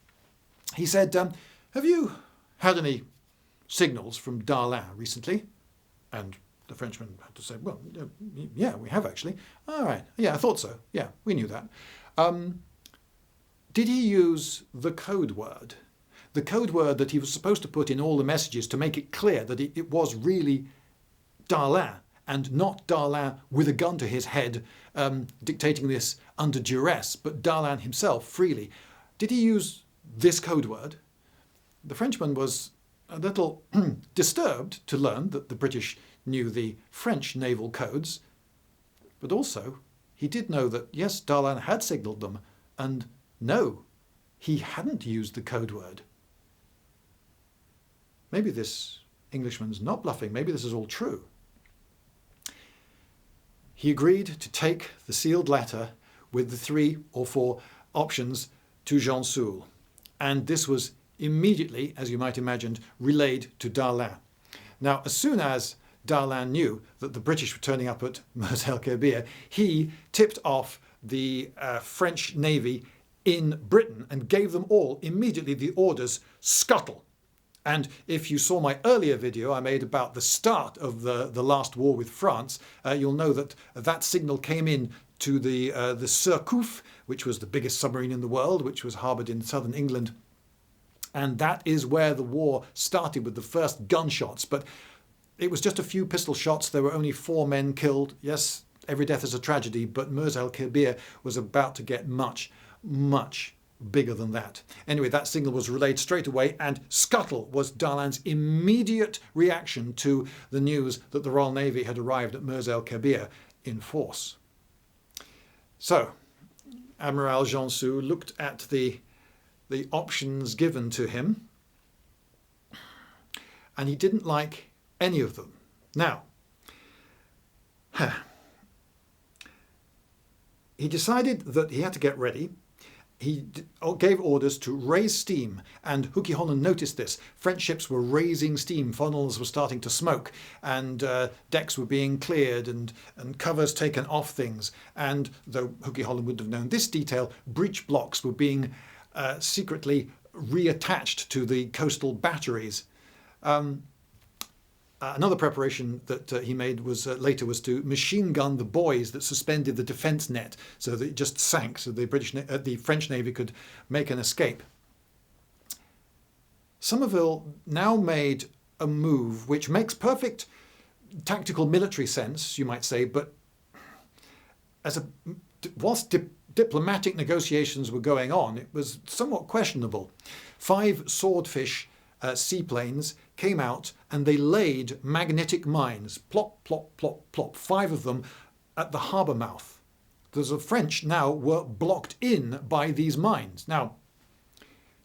[SPEAKER 1] He said, have you had any signals from Darlan recently? And the Frenchman had to say, well, yeah, we have actually. All right, yeah, I thought so. Yeah, we knew that. Did he use the code word? The code word that he was supposed to put in all the messages to make it clear that it was really Darlan, and not Darlan with a gun to his head dictating this under duress, but Darlan himself freely. Did he use this code word? The Frenchman was a little disturbed to learn that the British knew the French naval codes, but also he did know that, yes, Darlan had signalled them, and no, he hadn't used the code word. Maybe this Englishman's not bluffing, maybe this is all true. He agreed to take the sealed letter with the 3 or 4 options to Jean Soul, and this was immediately, as you might imagine, relayed to Darlan. Now, as soon as Darlan knew that the British were turning up at Mers El Kebir, he tipped off the French Navy in Britain and gave them all immediately the orders, scuttle. And if you saw my earlier video I made about the start of the last war with France, you'll know that that signal came in to the Surcouf, which was the biggest submarine in the world, which was harboured in southern England And that is where the war started, with the first gunshots. But it was just a few pistol shots. There were only 4 men killed. Yes, every death is a tragedy, but Mers El Kebir was about to get much, much bigger than that. Anyway, that signal was relayed straight away, and scuttle was Darlan's immediate reaction to the news that the Royal Navy had arrived at Mers El Kebir in force. So, Admiral Jansu looked at the options given to him, and he didn't like any of them. Now, he decided that he had to get ready. He gave orders to raise steam, and Hookey Holland noticed this. French ships were raising steam, funnels were starting to smoke, and decks were being cleared and covers taken off things. And though Hookey Holland wouldn't have known this detail, breech blocks were being secretly reattached to the coastal batteries. Another preparation that he made was later was to machine gun the buoys that suspended the defence net, so that it just sank, so the French Navy could make an escape. Somerville now made a move which makes perfect tactical military sense, you might say, but whilst diplomatic negotiations were going on, it was somewhat questionable. 5 swordfish seaplanes came out and they laid magnetic mines, plop, plop, plop, plop, 5 of them at the harbour mouth. The French now were blocked in by these mines. Now,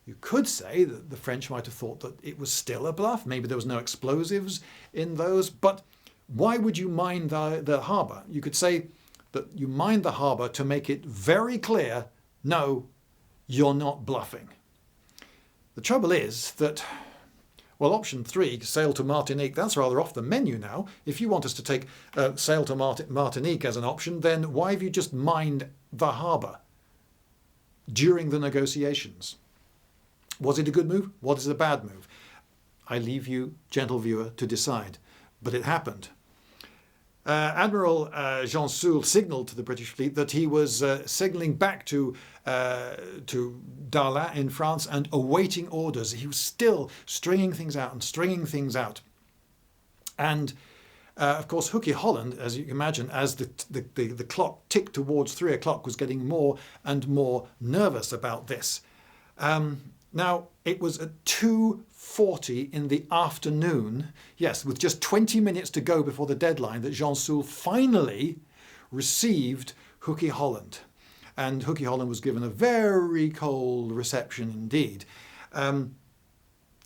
[SPEAKER 1] you could say that the French might have thought that it was still a bluff. Maybe there was no explosives in those, but why would you mine the harbour? You could say that you mined the harbour to make it very clear, no, you're not bluffing. The trouble is that, well, option 3, sail to Martinique, that's rather off the menu now. If you want us to take sail to Martinique as an option, then why have you just mined the harbour during the negotiations? Was it a good move? Was it a bad move? I leave you, gentle viewer, to decide. But it happened. Admiral Jansu signalled to the British fleet that he was signalling back to Darlan in France and awaiting orders. He was still stringing things out and stringing things out. And of course, Hookey Holland, as you can imagine, as the clock ticked towards 3 o'clock, was getting more and more nervous about this. Now, it was at 2:40 in the afternoon, yes, with just 20 minutes to go before the deadline, that Jansu finally received Hookey Holland. And Hookey Holland was given a very cold reception indeed. Now,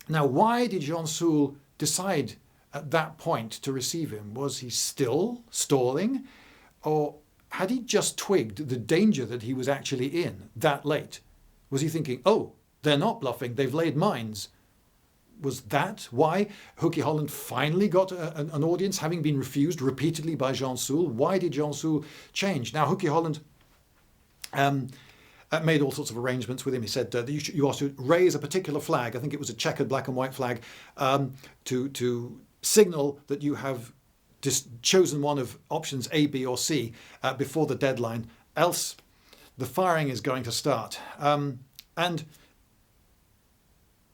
[SPEAKER 1] why did Jansu decide at that point to receive him? Was he still stalling? Or had he just twigged the danger that he was actually in that late? Was he thinking, oh, they're not bluffing, they've laid mines? Was that why Hookey Holland finally got an audience, having been refused repeatedly by Jansu? Why did Jansu change? Now, Hookey Holland made all sorts of arrangements with him. He said that you are to raise a particular flag, I think it was a checkered black and white flag, to signal that you have chosen one of options A, B or C before the deadline, else the firing is going to start. And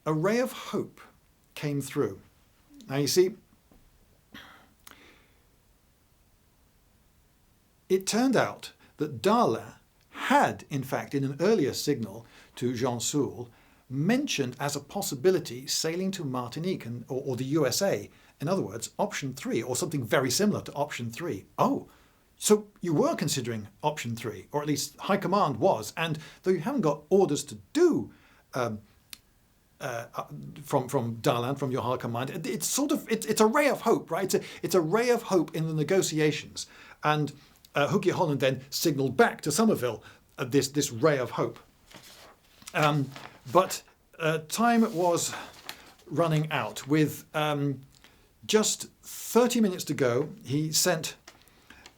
[SPEAKER 1] a ray of hope came through. Now you see, it turned out that Darlan had, in fact, in an earlier signal to Jansu, mentioned as a possibility sailing to Martinique or the USA. In other words, option 3, or something very similar to option 3. Oh, so you were considering option 3, or at least High Command was, and though you haven't got orders to do from Darlan, from your High Command, it's a ray of hope, right? It's a ray of hope in the negotiations. And Hookey Holland then signalled back to Somerville this ray of hope. But time was running out. With just 30 minutes to go, he sent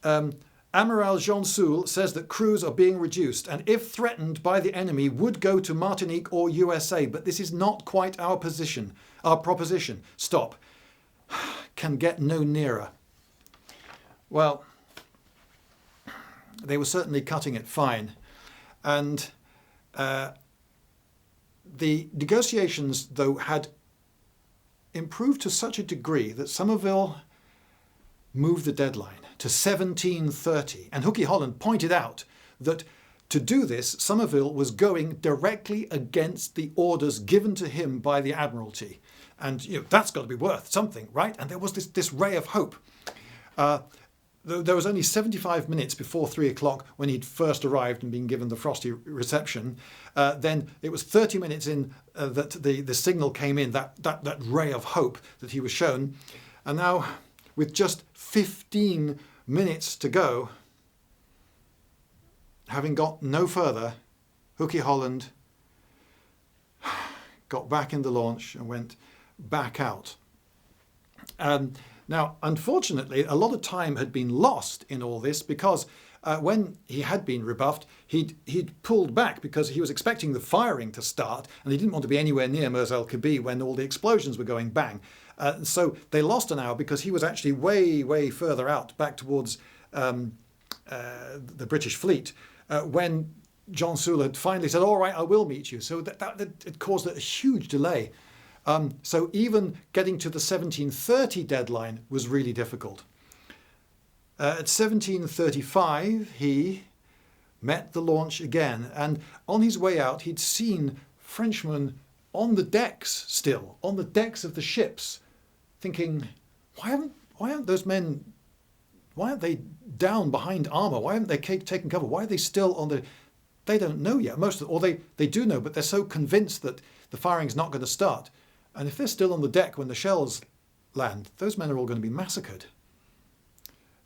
[SPEAKER 1] Admiral Jansu says that crews are being reduced and if threatened by the enemy would go to Martinique or USA, but this is not quite our proposition. Stop. Can get no nearer. Well, they were certainly cutting it fine. And The negotiations, though, had improved to such a degree that Somerville moved the deadline to 1730. And Hookey Holland pointed out that to do this, Somerville was going directly against the orders given to him by the Admiralty. And that's got to be worth something, right? And there was this ray of hope. There was only 75 minutes before 3 o'clock when he'd first arrived and been given the frosty reception. Then it was 30 minutes in that the signal came in, that ray of hope that he was shown. And now, with just 15 minutes to go, having got no further, Hookey Holland got back in the launch and went back out. Now, unfortunately, a lot of time had been lost in all this because when he had been rebuffed, he'd pulled back because he was expecting the firing to start and he didn't want to be anywhere near Mers El Kebir when all the explosions were going bang. So they lost an hour because he was actually way, way further out, back towards the British fleet, when John Soule had finally said, all right, I will meet you. So that it caused a huge delay. So even getting to the 1730 deadline was really difficult. At 1735, he met the launch again. And on his way out, he'd seen Frenchmen on the decks still, on the decks of the ships, thinking, why aren't those men, why aren't they down behind armour? Why haven't they taken cover? Why are they still on the... They don't know yet. Or they do know, but they're so convinced that the firing's not going to start. And if they're still on the deck when the shells land, those men are all going to be massacred.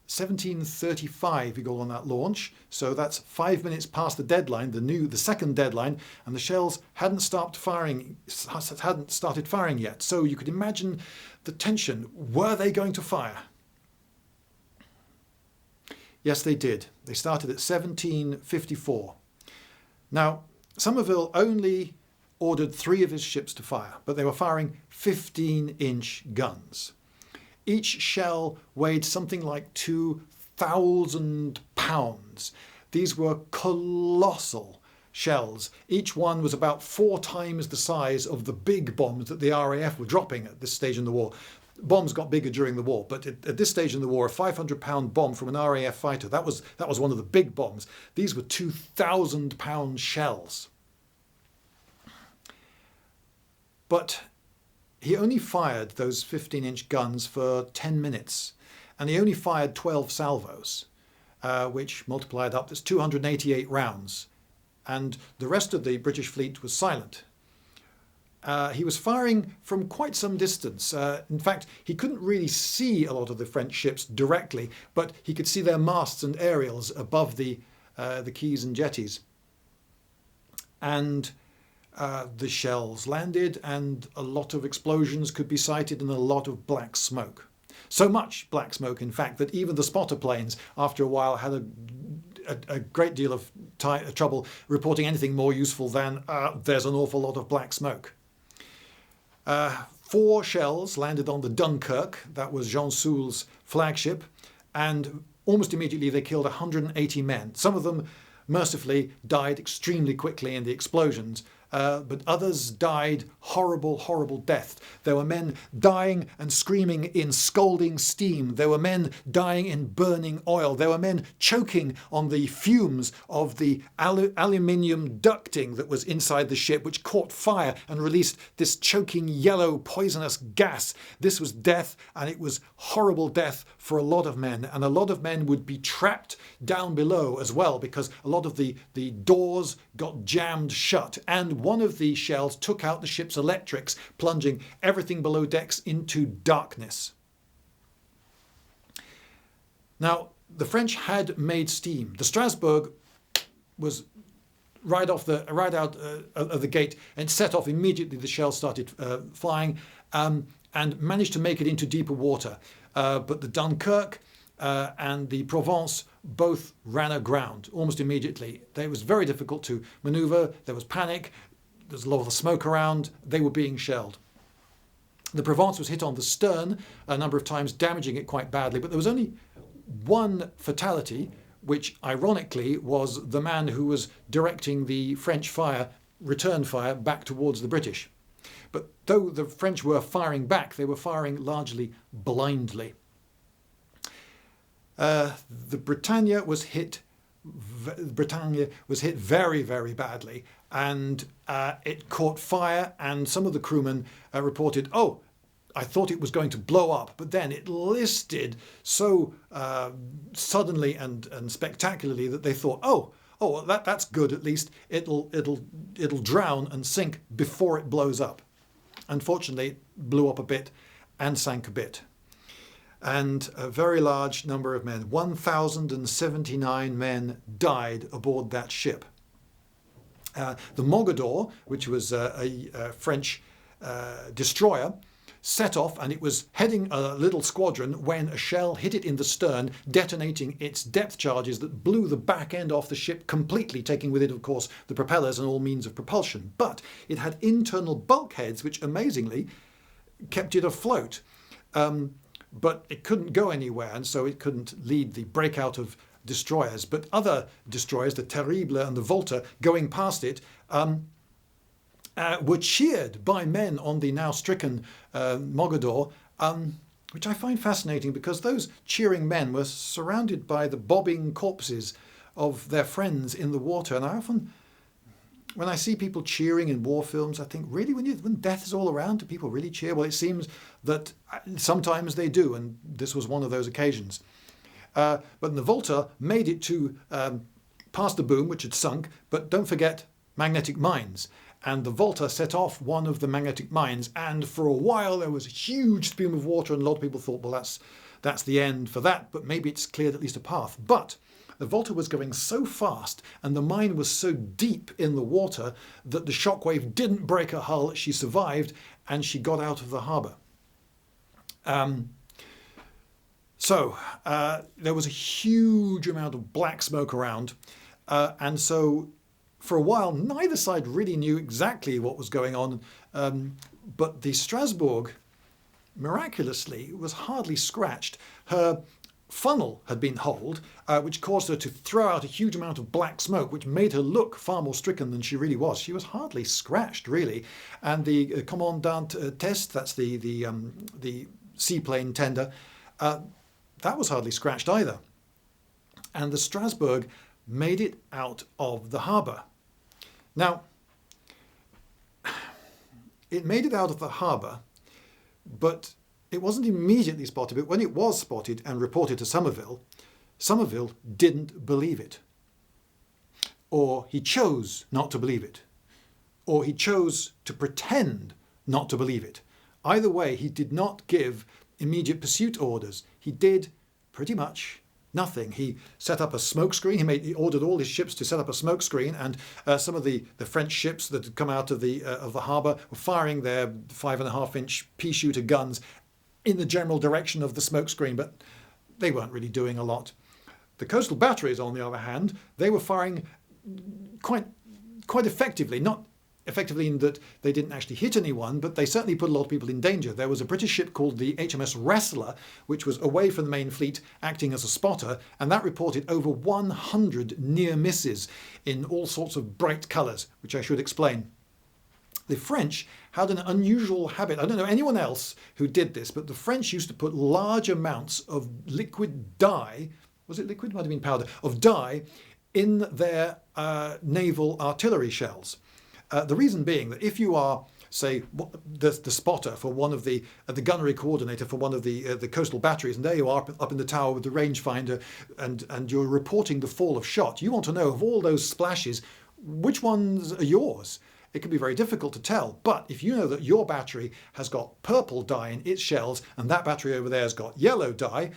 [SPEAKER 1] 1735 he got on that launch, so that's 5 minutes past the deadline, the second deadline, and the shells hadn't started firing yet. So you could imagine the tension. Were they going to fire? Yes, they did. They started at 1754. Now, Somerville only ordered 3 of his ships to fire, but they were firing 15-inch guns. Each shell weighed something like 2,000 pounds. These were colossal shells. Each one was about 4 times the size of the big bombs that the RAF were dropping at this stage in the war. Bombs got bigger during the war, but at this stage in the war, a 500-pound bomb from an RAF fighter, that was one of the big bombs. These were 2,000-pound shells. But he only fired those 15-inch guns for 10 minutes, and he only fired 12 salvos, which multiplied up, that's 288 rounds, and the rest of the British fleet was silent. He was firing from quite some distance. In fact, he couldn't really see a lot of the French ships directly, but he could see their masts and aerials above the quays and jetties. And the shells landed, and a lot of explosions could be sighted and a lot of black smoke. So much black smoke, in fact, that even the spotter planes, after a while, had a great deal of trouble reporting anything more useful than there's an awful lot of black smoke. 4 shells landed on the Dunkirk, that was Jean Soule's flagship, and almost immediately they killed 180 men. Some of them, mercifully, died extremely quickly in the explosions, but others died horrible, horrible death. There were men dying and screaming in scalding steam. There were men dying in burning oil. There were men choking on the fumes of the aluminium ducting that was inside the ship, which caught fire and released this choking yellow poisonous gas. This was death, and it was horrible death for a lot of men. And a lot of men would be trapped down below as well, because a lot of the doors got jammed shut, and one of the shells took out the ship's electrics, plunging everything below decks into darkness. Now, the French had made steam. The Strasbourg was right out of the gate and set off immediately. The shells started flying and managed to make it into deeper water. But the Dunkirk and the Provence both ran aground almost immediately. It was very difficult to manoeuvre. There was panic. There was a lot of smoke around. They were being shelled. The Provence was hit on the stern a number of times, damaging it quite badly. But there was only one fatality, which ironically was the man who was directing the French fire return fire back towards the British. But though the French were firing back, they were firing largely blindly. The Britannia was hit very, very badly, and it caught fire, and some of the crewmen reported, "Oh, I thought it was going to blow up," but then it listed so suddenly and spectacularly that they thought, "Oh, well, that's good. At least it'll drown and sink before it blows up." Unfortunately, it blew up a bit and sank a bit. And a very large number of men, 1,079 men, died aboard that ship. The Mogador, which was a French destroyer, set off, and it was heading a little squadron when a shell hit it in the stern, detonating its depth charges that blew the back end off the ship completely, taking with it, of course, the propellers and all means of propulsion. But it had internal bulkheads which amazingly kept it afloat. But it couldn't go anywhere, and so it couldn't lead the breakout of destroyers. But other destroyers, the Terrible and the Volta, going past it, were cheered by men on the now stricken Mogador, which I find fascinating because those cheering men were surrounded by the bobbing corpses of their friends in the water. And I often, when I see people cheering in war films, I think, really, when death is all around, do people really cheer? Well, it seems that sometimes they do, and this was one of those occasions. But the Volta made it to past the boom, which had sunk, but don't forget magnetic mines. And the Volta set off one of the magnetic mines, and for a while there was a huge spume of water, and a lot of people thought, well, that's the end for that, but maybe it's cleared at least a path. But the Volta was going so fast, and the mine was so deep in the water, that the shockwave didn't break her hull. She survived, and she got out of the harbour. So there was a huge amount of black smoke around, and so for a while neither side really knew exactly what was going on, but the Strasbourg, miraculously, was hardly scratched. Her funnel had been holed, which caused her to throw out a huge amount of black smoke, which made her look far more stricken than she really was. She was hardly scratched, really. And the commandant test, that's the seaplane tender, that was hardly scratched either. And the Strasbourg made it out of the harbour. Now, it made it out of the harbour, but it wasn't immediately spotted. But when it was spotted and reported to Somerville, Somerville didn't believe it. Or he chose not to believe it. Or he chose to pretend not to believe it. Either way, he did not give immediate pursuit orders. He did pretty much nothing. He set up a smokescreen. He ordered all his ships to set up a smokescreen, and some of the French ships that had come out of the harbour were firing their 5.5-inch pea shooter guns in the general direction of the smokescreen, but they weren't really doing a lot. The coastal batteries, on the other hand, they were firing quite effectively, not effectively in that they didn't actually hit anyone, but they certainly put a lot of people in danger. There was a British ship called the HMS Wrestler, which was away from the main fleet, acting as a spotter, and that reported over 100 near misses in all sorts of bright colours, which I should explain. The French had an unusual habit. I don't know anyone else who did this, but the French used to put large amounts of liquid dye, was it liquid? It might have been powder, of dye in their naval artillery shells. The reason being that if you are, say, the spotter for one of the gunnery coordinator for one of the coastal batteries, and there you are up in the tower with the rangefinder, and you're reporting the fall of shot, you want to know of all those splashes, which ones are yours. It can be very difficult to tell, but if you know that your battery has got purple dye in its shells and that battery over there has got yellow dye,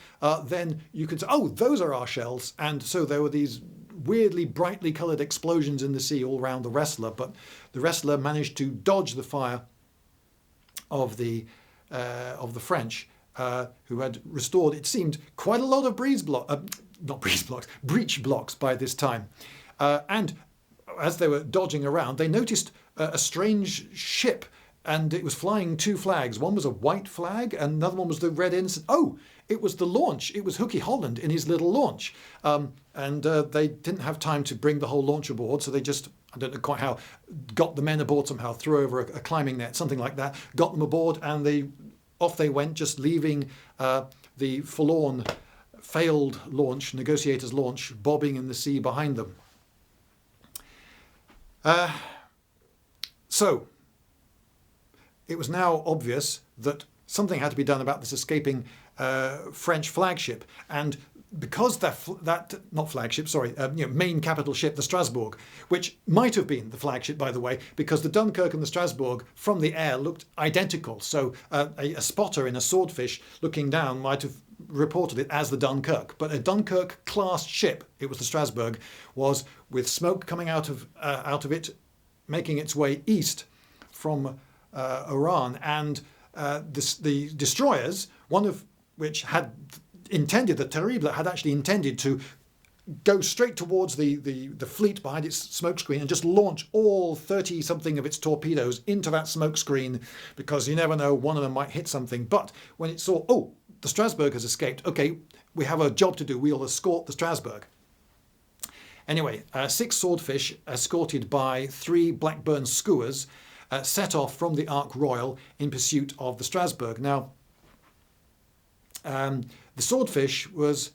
[SPEAKER 1] then you can say, oh, those are our shells. And so there were these weirdly brightly coloured explosions in the sea all around the Wrestler, but the Wrestler managed to dodge the fire of the French, who had restored, it seemed, quite a lot of breach blocks by this time. And as they were dodging around, they noticed a strange ship, and it was flying two flags. One was a white flag, and another one was the red ensign. Oh, it was the launch. It was Hooky Holland in his little launch. And they didn't have time to bring the whole launch aboard, so they just I don't know quite how, got the men aboard somehow, threw over a climbing net, something like that, got them aboard, and off they went, just leaving the forlorn, failed launch, negotiators' launch, bobbing in the sea behind them. So, it was now obvious that something had to be done about this escaping French flagship, and because main capital ship, the Strasbourg, which might have been the flagship, by the way, because the Dunkirk and the Strasbourg from the air looked identical. So a spotter in a swordfish looking down might have reported it as the Dunkirk, but a Dunkirk-class ship, it was the Strasbourg, was with smoke coming out of it, making its way east from Iran, and the destroyers, one of which had intended, the Terrible had actually intended to go straight towards the fleet behind its smokescreen and just launch all 30-something of its torpedoes into that smokescreen, because you never know, one of them might hit something. But when it saw, oh, the Strasbourg has escaped, okay, we have a job to do, we'll escort the Strasbourg. Anyway, 6 swordfish escorted by 3 Blackburn skuas set off from the Ark Royal in pursuit of the Strasbourg. Now, the swordfish was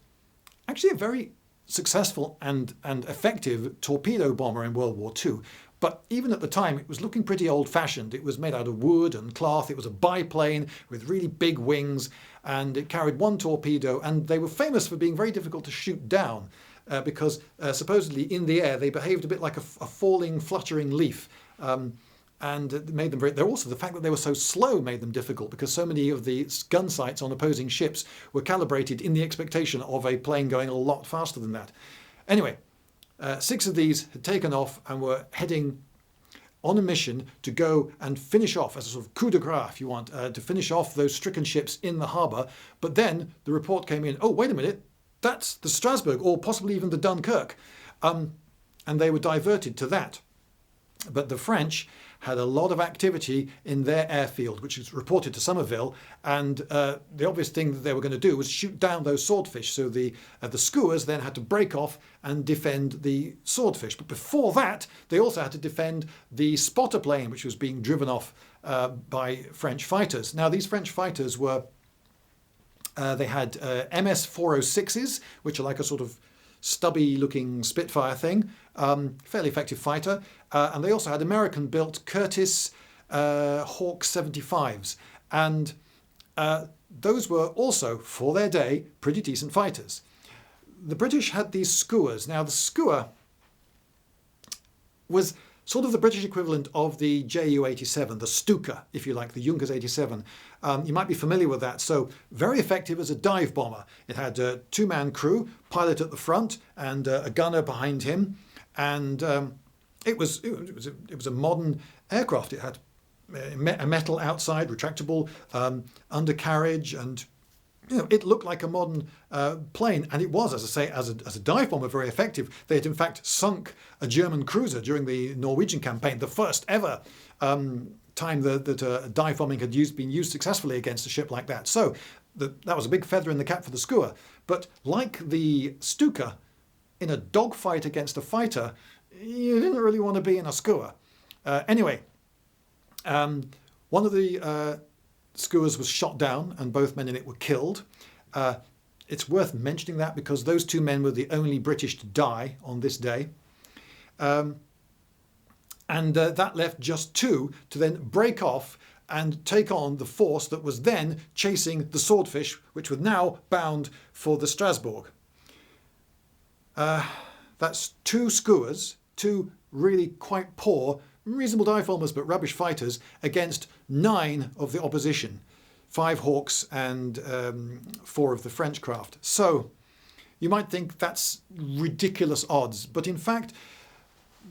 [SPEAKER 1] actually a very successful and effective torpedo bomber in World War II. But even at the time, it was looking pretty old-fashioned. It was made out of wood and cloth. It was a biplane with really big wings, and it carried 1 torpedo. And they were famous for being very difficult to shoot down because supposedly in the air they behaved a bit like a falling, fluttering leaf. And it made them they're also, the fact that they were so slow made them difficult, because so many of the gun sights on opposing ships were calibrated in the expectation of a plane going a lot faster than that. Anyway, 6 of these had taken off and were heading on a mission to go and finish off, as a sort of coup de grace, if you want, to finish off those stricken ships in the harbour. But then the report came in, oh, wait a minute, that's the Strasbourg, or possibly even the Dunkirk. And they were diverted to that. But the French had a lot of activity in their airfield, which was reported to Somerville, and the obvious thing that they were going to do was shoot down those swordfish. So the skuas then had to break off and defend the swordfish. But before that, they also had to defend the spotter plane, which was being driven off by French fighters. Now, these French fighters were, they had MS-406s, which are like a sort of stubby-looking Spitfire thing, fairly effective fighter. And they also had American-built Curtiss Hawk 75s. And those were also, for their day, pretty decent fighters. The British had these skuas. Now, the skua was sort of the British equivalent of the Ju-87, the Stuka, if you like, the Junkers 87. You might be familiar with that. So very effective as a dive bomber. It had a 2-man crew, pilot at the front and a gunner behind him. And it was a modern aircraft. It had a metal outside, retractable undercarriage, and it looked like a modern plane. And it was, as I say, as a dive bomber, very effective. They had in fact sunk a German cruiser during the Norwegian campaign, the first ever time that dive bombing had been used successfully against a ship like that. So that was a big feather in the cap for the skua. But like the Stuka, in a dogfight against a fighter, you didn't really want to be in a skua. Anyway, one of the skuas was shot down and both men in it were killed. It's worth mentioning that because those 2 men were the only British to die on this day. And that left just 2 to then break off and take on the force that was then chasing the swordfish, which were now bound for the Strasbourg. That's 2 skuas, 2 really quite poor, reasonable dive bombers but rubbish fighters, against 9 of the opposition, 5 Hawks and 4 of the French craft. So you might think that's ridiculous odds, but in fact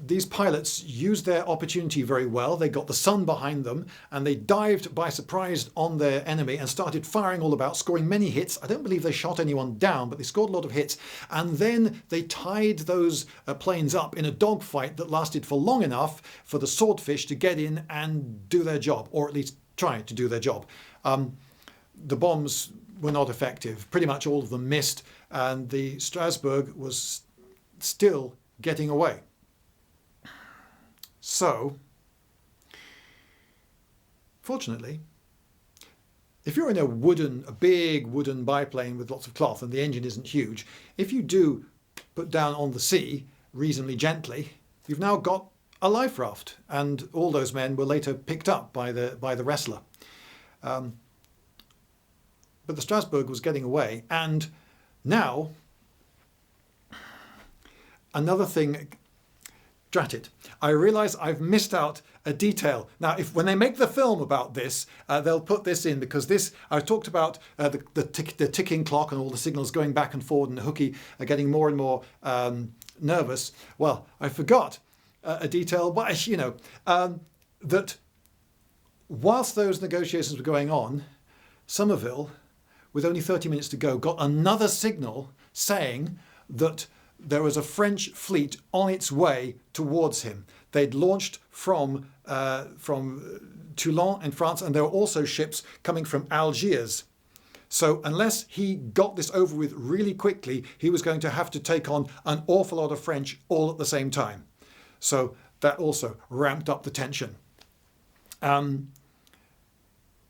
[SPEAKER 1] these pilots used their opportunity very well. They got the sun behind them and they dived by surprise on their enemy and started firing all about, scoring many hits. I don't believe they shot anyone down, but they scored a lot of hits. And then they tied those planes up in a dogfight that lasted for long enough for the swordfish to get in and do their job, or at least try to do their job. The bombs were not effective. Pretty much all of them missed, and the Strasbourg was still getting away. So, fortunately, if you're in a big wooden biplane with lots of cloth and the engine isn't huge, if you do put down on the sea reasonably gently, you've now got a life raft, and all those men were later picked up by the wrestler. But the Strasbourg was getting away, and now another thing. Drat it. I realise I've missed out a detail. Now, when they make the film about this, they'll put this in, because I talked about the ticking clock and all the signals going back and forward, and Hooky are getting more and more nervous. Well, I forgot a detail, that whilst those negotiations were going on, Somerville, with only 30 minutes to go, got another signal saying that there was a French fleet on its way towards him. They'd launched from Toulon in France, and there were also ships coming from Algiers. So unless he got this over with really quickly, he was going to have to take on an awful lot of French all at the same time. So that also ramped up the tension.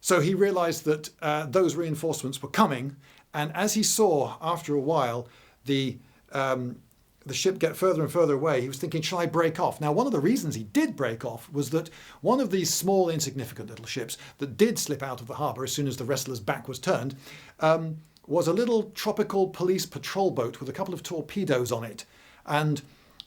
[SPEAKER 1] So he realised that those reinforcements were coming, and as he saw after a while the ship get further and further away, he was thinking, shall I break off? Now, one of the reasons he did break off was that one of these small, insignificant little ships that did slip out of the harbour as soon as the wrestler's back was turned was a little tropical police patrol boat with a couple of torpedoes on it. And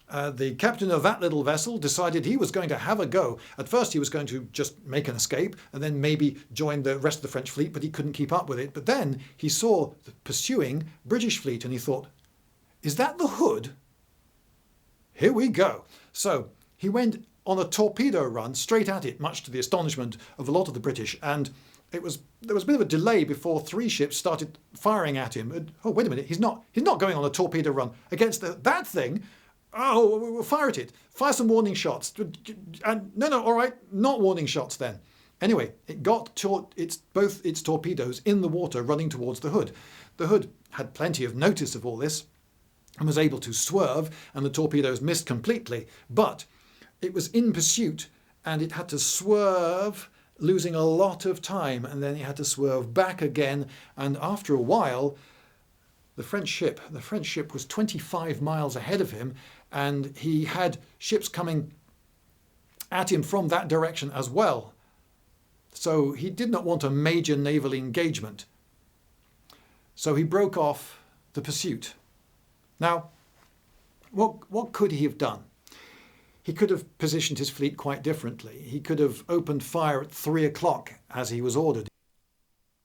[SPEAKER 1] the captain of that little vessel decided he was going to have a go. At first, he was going to just make an escape and then maybe join the rest of the French fleet, but he couldn't keep up with it. But then he saw the pursuing British fleet and he thought, is that the Hood? Here we go. So he went on a torpedo run straight at it, much to the astonishment of a lot of the British. And there was a bit of a delay before 3 ships started firing at him. And, oh, wait a minute, he's not going on a torpedo run against that thing. Oh, we'll fire at it. Fire some warning shots. And no, all right, not warning shots then. Anyway, it got both its torpedoes in the water running towards the Hood. The Hood had plenty of notice of all this and was able to swerve, and the torpedoes missed completely. But it was in pursuit, and it had to swerve, losing a lot of time, and then it had to swerve back again. And after a while, the French ship was 25 miles ahead of him, and he had ships coming at him from that direction as well. So he did not want a major naval engagement. So he broke off the pursuit. Now, what could he have done? He could have positioned his fleet quite differently. He could have opened fire at 3 o'clock as he was ordered.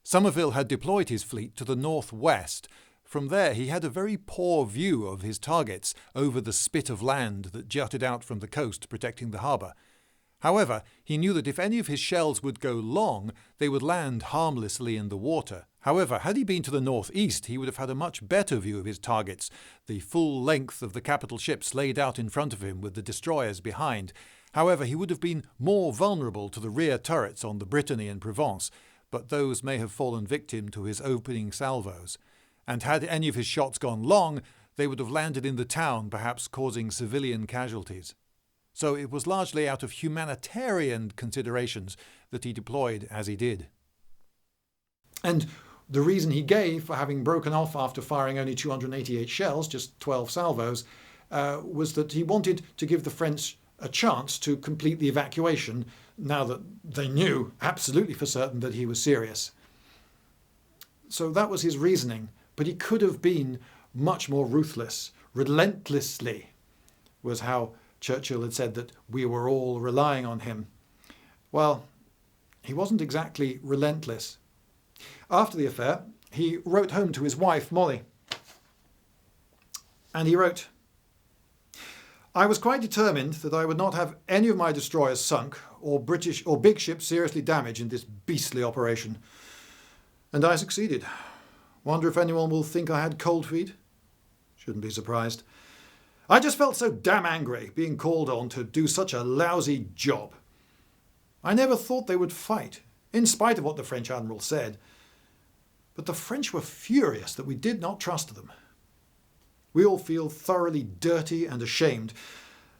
[SPEAKER 1] Somerville had deployed his fleet to the northwest. From there he had a very poor view of his targets over the spit of land that jutted out from the coast protecting the harbour. However, he knew that if any of his shells would go long, they would land harmlessly in the water. However, had he been to the northeast, he would have had a much better view of his targets, the full length of the capital ships laid out in front of him with the destroyers behind. However, he would have been more vulnerable to the rear turrets on the Brittany and Provence, but those may have fallen victim to his opening salvos. And had any of his shots gone long, they would have landed in the town, perhaps causing civilian casualties. So it was largely out of humanitarian considerations that he deployed as he did. And the reason he gave for having broken off after firing only 288 shells, just 12 salvos, was that he wanted to give the French a chance to complete the evacuation now that they knew absolutely for certain that he was serious. So that was his reasoning, but he could have been much more ruthless. Relentlessly was how Churchill had said that we were all relying on him. Well, he wasn't exactly relentless. After the affair, he wrote home to his wife, Molly. And he wrote, I was quite determined that I would not have any of my destroyers sunk or big ships seriously damaged in this beastly operation. And I succeeded. Wonder if anyone will think I had cold feet? Shouldn't be surprised. I just felt so damn angry being called on to do such a lousy job. I never thought they would fight, in spite of what the French Admiral said. But the French were furious that we did not trust them. We all feel thoroughly dirty and ashamed.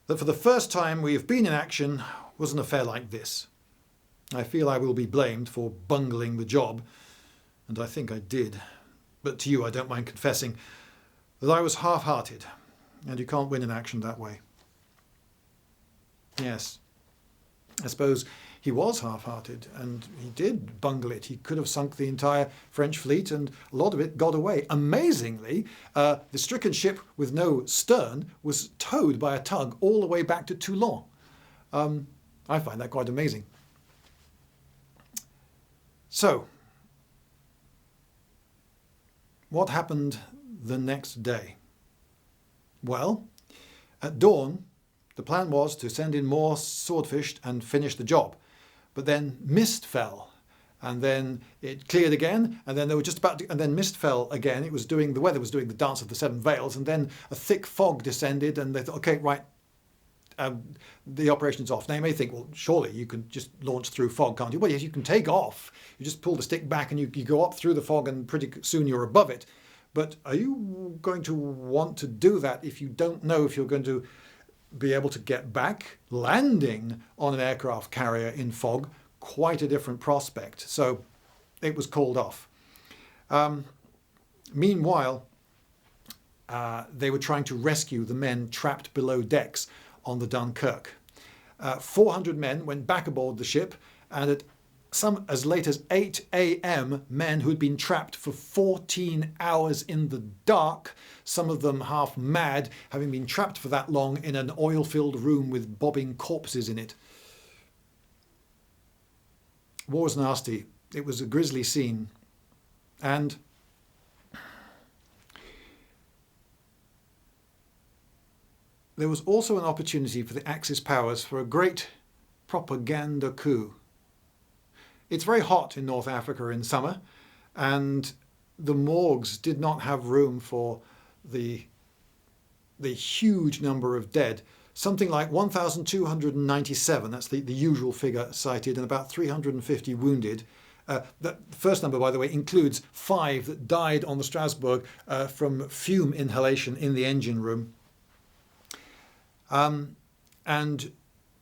[SPEAKER 1] that for the first time we have been in action was an affair like this. I feel I will be blamed for bungling the job, and I think I did. But to you I don't mind confessing that I was half-hearted, and you can't win an action that way. Yes, I suppose he was half-hearted, and he did bungle it. He could have sunk the entire French fleet, and a lot of it got away. Amazingly, the stricken ship with no stern was towed by a tug all the way back to Toulon. I find that quite amazing. So, what happened the next day? Well, at dawn, the plan was to send in more swordfish and finish the job. But then mist fell, and then it cleared again, and then they were just about to, and then mist fell again. The weather was doing the dance of the seven veils, and then a thick fog descended, and they thought, okay, right, the operation's off. Now you may think, well, surely you can just launch through fog, can't you? Well, yes, you can take off. You just pull the stick back and you go up through the fog, and pretty soon you're above it. But are you going to want to do that if you don't know if you're going to be able to get back? Landing on an aircraft carrier in fog, quite a different prospect. So it was called off. Meanwhile, they were trying to rescue the men trapped below decks on the Dunkirk. 400 men went back aboard the ship, and at some as late as 8 a.m, men who'd been trapped for 14 hours in the dark, some of them half mad, having been trapped for that long in an oil-filled room with bobbing corpses in it. War was nasty. It was a grisly scene. And there was also an opportunity for the Axis powers for a great propaganda coup. It's very hot in North Africa in summer, and the morgues did not have room for the huge number of dead. Something like 1,297, that's the usual figure cited, and about 350 wounded. The first number, by the way, includes 5 that died on the Strasbourg from fume inhalation in the engine room. And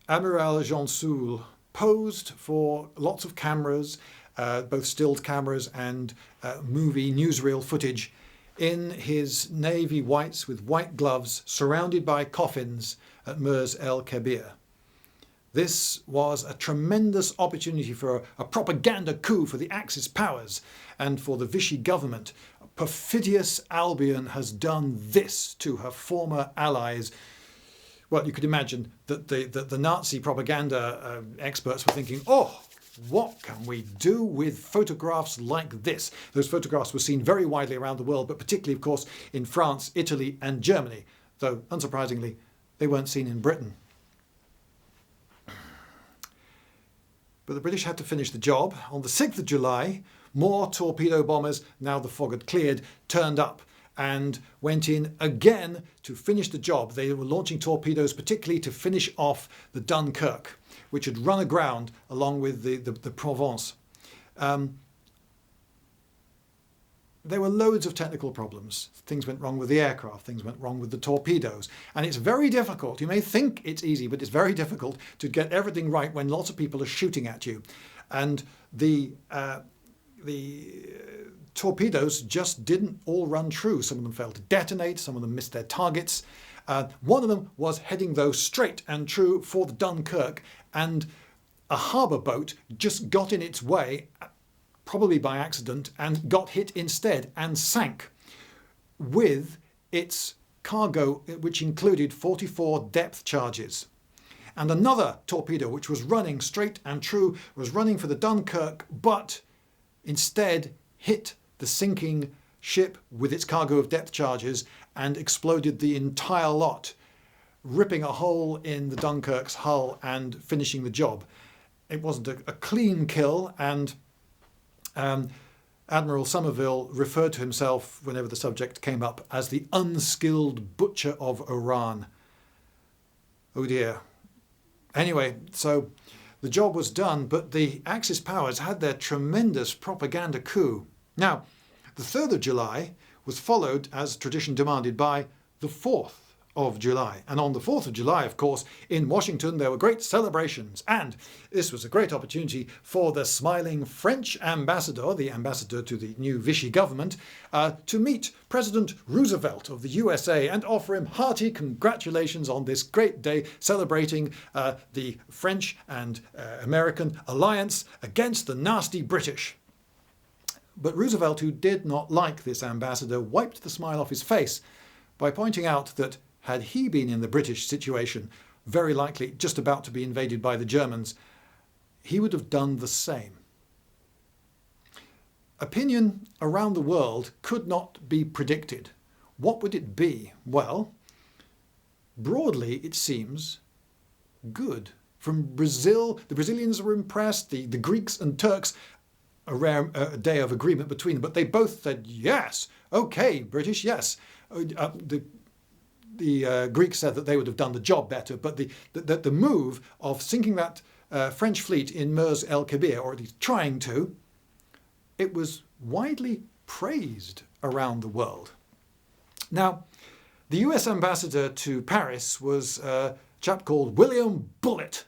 [SPEAKER 1] Admiral Jean Soule posed for lots of cameras, both stilled cameras and movie newsreel footage, in his navy whites with white gloves, surrounded by coffins at Mers El Kebir. This was a tremendous opportunity for a propaganda coup for the Axis powers and for the Vichy government. Perfidious Albion has done this to her former allies. Well, you could imagine that the Nazi propaganda experts were thinking, oh, what can we do with photographs like this? Those photographs were seen very widely around the world, but particularly, of course, in France, Italy and Germany, though, unsurprisingly, they weren't seen in Britain. But the British had to finish the job. On the 6th of July, more torpedo bombers, now the fog had cleared, turned up and went in again to finish the job. They were launching torpedoes particularly to finish off the Dunkirk, which had run aground along with the Provence. There were loads of technical problems. Things went wrong with the aircraft, things went wrong with the torpedoes. And it's very difficult, you may think it's easy, but it's very difficult to get everything right when lots of people are shooting at you. And the torpedoes just didn't all run true. Some of them failed to detonate, some of them missed their targets. One of them was heading, though, straight and true for the Dunkirk, and a harbour boat just got in its way, probably by accident, and got hit instead and sank with its cargo, which included 44 depth charges. And another torpedo, which was running straight and true, was running for the Dunkirk, but instead hit the sinking ship with its cargo of depth charges and exploded the entire lot, ripping a hole in the Dunkirk's hull and finishing the job. It wasn't a clean kill, and Admiral Somerville referred to himself, whenever the subject came up, as the unskilled butcher of Iran. Oh dear. Anyway, so the job was done, but the Axis powers had their tremendous propaganda coup. Now, the 3rd of July was followed, as tradition demanded, by the 4th of July. And on the 4th of July, of course, in Washington, there were great celebrations. And this was a great opportunity for the smiling French ambassador, the ambassador to the new Vichy government, to meet President Roosevelt of the USA and offer him hearty congratulations on this great day celebrating the French and American alliance against the nasty British. But Roosevelt, who did not like this ambassador, wiped the smile off his face by pointing out that had he been in the British situation, very likely just about to be invaded by the Germans, he would have done the same. Opinion around the world could not be predicted. What would it be? Well, broadly, it seems good. From Brazil, the Brazilians were impressed, the Greeks and Turks, a rare day of agreement between them, but they both said, yes, okay, British, yes. The Greeks said that they would have done the job better, but the move of sinking that French fleet in Mers El Kebir, or at least trying to, it was widely praised around the world. Now, the US ambassador to Paris was a chap called William Bullitt,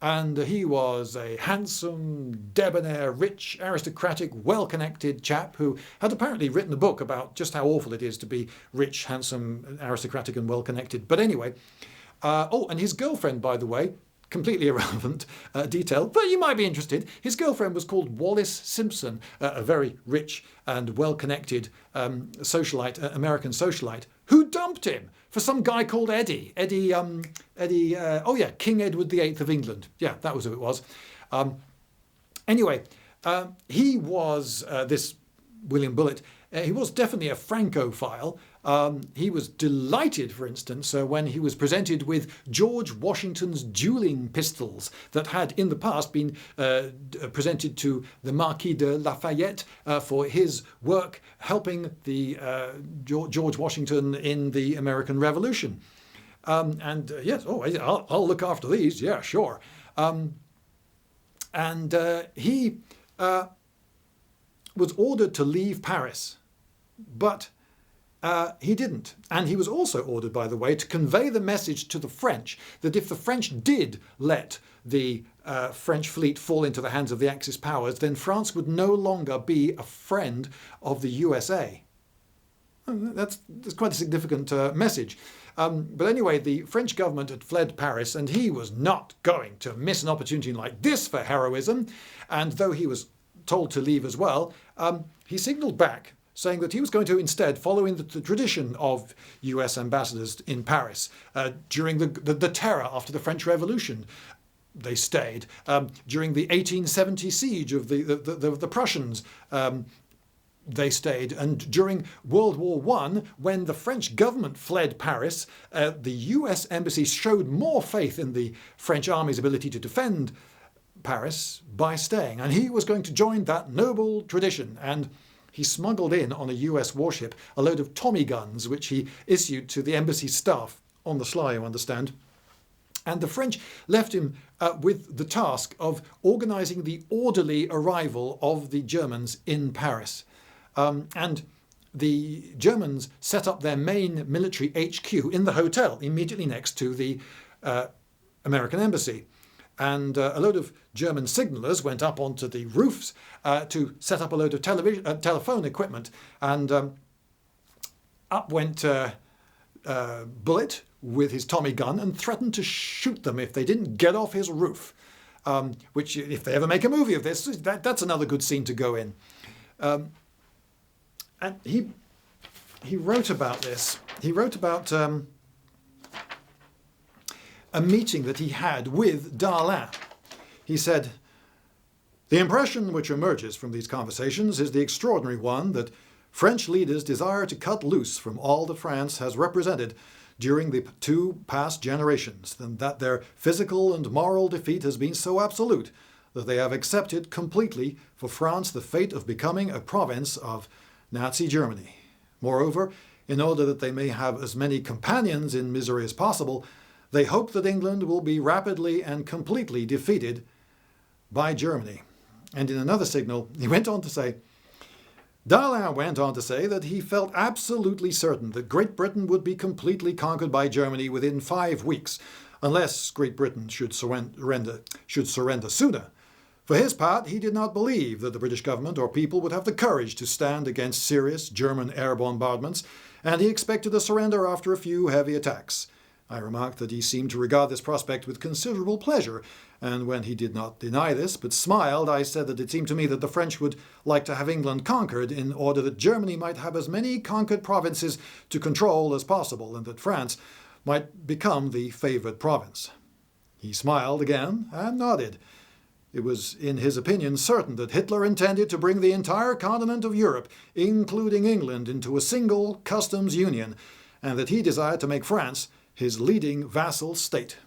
[SPEAKER 1] and he was a handsome, debonair, rich, aristocratic, well-connected chap who had apparently written a book about just how awful it is to be rich, handsome, aristocratic and well-connected. But anyway, and his girlfriend, by the way, completely irrelevant detail, but you might be interested. His girlfriend was called Wallis Simpson, a very rich and well-connected socialite, American socialite, who dumped him for some guy called Eddie. King Edward VIII of England. Yeah, that was who it was. Anyway, he was, this William Bullitt, he was definitely a Francophile. He was delighted, for instance, when he was presented with George Washington's dueling pistols that had in the past been presented to the Marquis de Lafayette for his work helping the George Washington in the American Revolution. Yes, I'll look after these, yeah, sure. He was ordered to leave Paris, but he didn't. And he was also ordered, by the way, to convey the message to the French that if the French did let the French fleet fall into the hands of the Axis powers, then France would no longer be a friend of the USA. That's quite a significant message. But anyway, the French government had fled Paris, and he was not going to miss an opportunity like this for heroism. And though he was told to leave as well, he signalled back, saying that he was going to instead follow in the tradition of US ambassadors in Paris. During the terror after the French Revolution, they stayed. During the 1870 siege of the Prussians, they stayed. And during World War I, when the French government fled Paris, the US embassy showed more faith in the French army's ability to defend Paris by staying. And he was going to join that noble tradition. And he smuggled in on a US warship a load of Tommy guns, which he issued to the embassy staff on the sly, you understand. And the French left him with the task of organising the orderly arrival of the Germans in Paris. And the Germans set up their main military HQ in the hotel immediately next to the American embassy. And a load of German signallers went up onto the roofs to set up a load of telephone equipment. And up went Bullitt with his Tommy gun and threatened to shoot them if they didn't get off his roof. Which, if they ever make a movie of this, that's another good scene to go in. And he wrote about this. He wrote about a meeting that he had with Darlin. He said, "The impression which emerges from these conversations is the extraordinary one that French leaders desire to cut loose from all that France has represented during the two past generations, and that their physical and moral defeat has been so absolute that they have accepted completely for France the fate of becoming a province of Nazi Germany. Moreover, in order that they may have as many companions in misery as possible, they hope that England will be rapidly and completely defeated by Germany." And in another signal, he went on to say, Darlan went on to say that he felt absolutely certain that Great Britain would be completely conquered by Germany within 5 weeks, unless Great Britain should surrender sooner. For his part, he did not believe that the British government or people would have the courage to stand against serious German air bombardments, and he expected a surrender after a few heavy attacks. I remarked that he seemed to regard this prospect with considerable pleasure, and when he did not deny this, but smiled, I said that it seemed to me that the French would like to have England conquered in order that Germany might have as many conquered provinces to control as possible, and that France might become the favoured province. He smiled again and nodded. It was, in his opinion, certain that Hitler intended to bring the entire continent of Europe, including England, into a single customs union, and that he desired to make France his leading vassal state.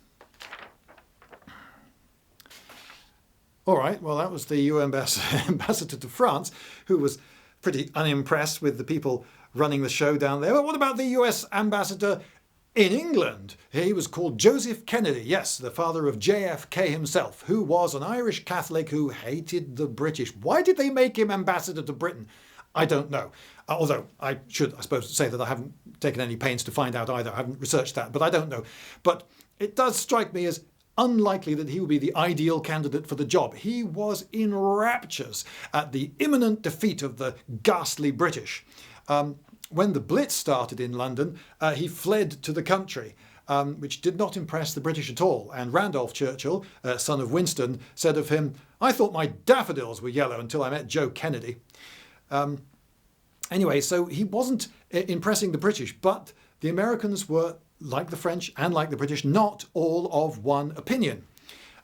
[SPEAKER 1] All right, well, that was the EU ambassador to France, who was pretty unimpressed with the people running the show down there. But what about the US ambassador in England? He was called Joseph Kennedy, yes, the father of JFK himself, who was an Irish Catholic who hated the British. Why did they make him ambassador to Britain? I don't know. Although I should, I suppose, say that I haven't taken any pains to find out either. I haven't researched that, but I don't know. But it does strike me as unlikely that he would be the ideal candidate for the job. He was in raptures at the imminent defeat of the ghastly British. When the Blitz started in London, he fled to the country, which did not impress the British at all. And Randolph Churchill, son of Winston, said of him, "I thought my daffodils were yellow until I met Joe Kennedy." Anyway, so he wasn't impressing the British, but the Americans were, like the French and like the British, not all of one opinion.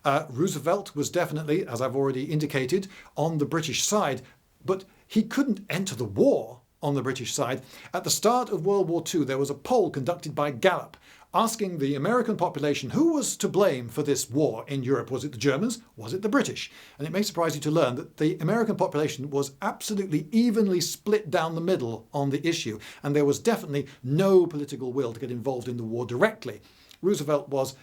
[SPEAKER 1] Roosevelt was definitely, as I've already indicated, on the British side, but he couldn't enter the war on the British side. At the start of World War II, there was a poll conducted by Gallup asking the American population who was to blame for this war in Europe. Was it the Germans? Was it the British? And it may surprise you to learn that the American population was absolutely evenly split down the middle on the issue, and there was definitely no political will to get involved in the war directly. Roosevelt was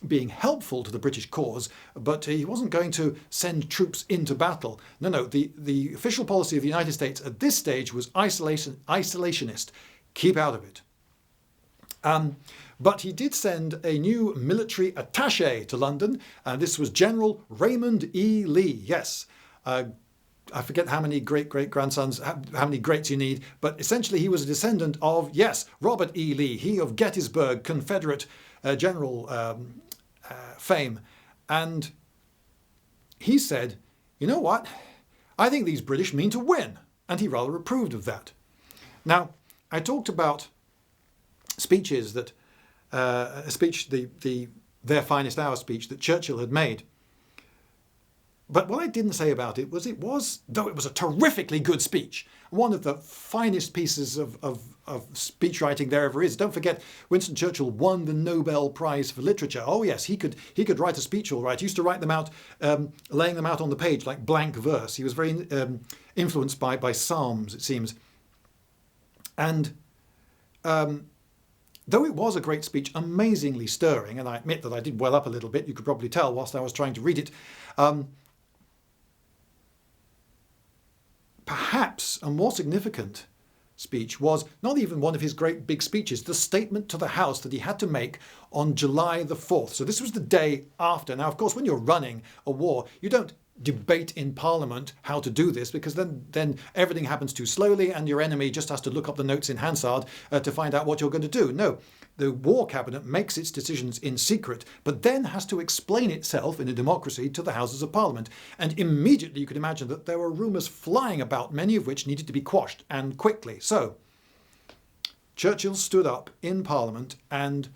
[SPEAKER 1] being helpful to the British cause, but he wasn't going to send troops into battle. No, the official policy of the United States at this stage was isolationist. Keep out of it. But he did send a new military attaché to London, and this was General Raymond E. Lee. Yes, I forget how many great-great-grandsons, how many greats you need, but essentially he was a descendant of, yes, Robert E. Lee, he of Gettysburg, Confederate general fame. And he said, you know what, I think these British mean to win, and he rather approved of that. Now, I talked about speeches that a speech, their finest hour speech that Churchill had made. But what I didn't say about it was, though it was a terrifically good speech, one of the finest pieces of speech writing there ever is. Don't forget, Winston Churchill won the Nobel Prize for Literature. Oh yes, he could write a speech all right. He used to write them out, laying them out on the page like blank verse. He was very influenced by Psalms, it seems. And though it was a great speech, amazingly stirring, and I admit that I did well up a little bit, you could probably tell whilst I was trying to read it, perhaps a more significant speech was not even one of his great big speeches, the statement to the House that he had to make on July the 4th. So this was the day after. Now, of course, when you're running a war, you don't debate in Parliament how to do this, because then everything happens too slowly and your enemy just has to look up the notes in Hansard to find out what you're going to do. No, the War Cabinet makes its decisions in secret, but then has to explain itself in a democracy to the Houses of Parliament. And immediately you could imagine that there were rumours flying about, many of which needed to be quashed, and quickly. So Churchill stood up in Parliament and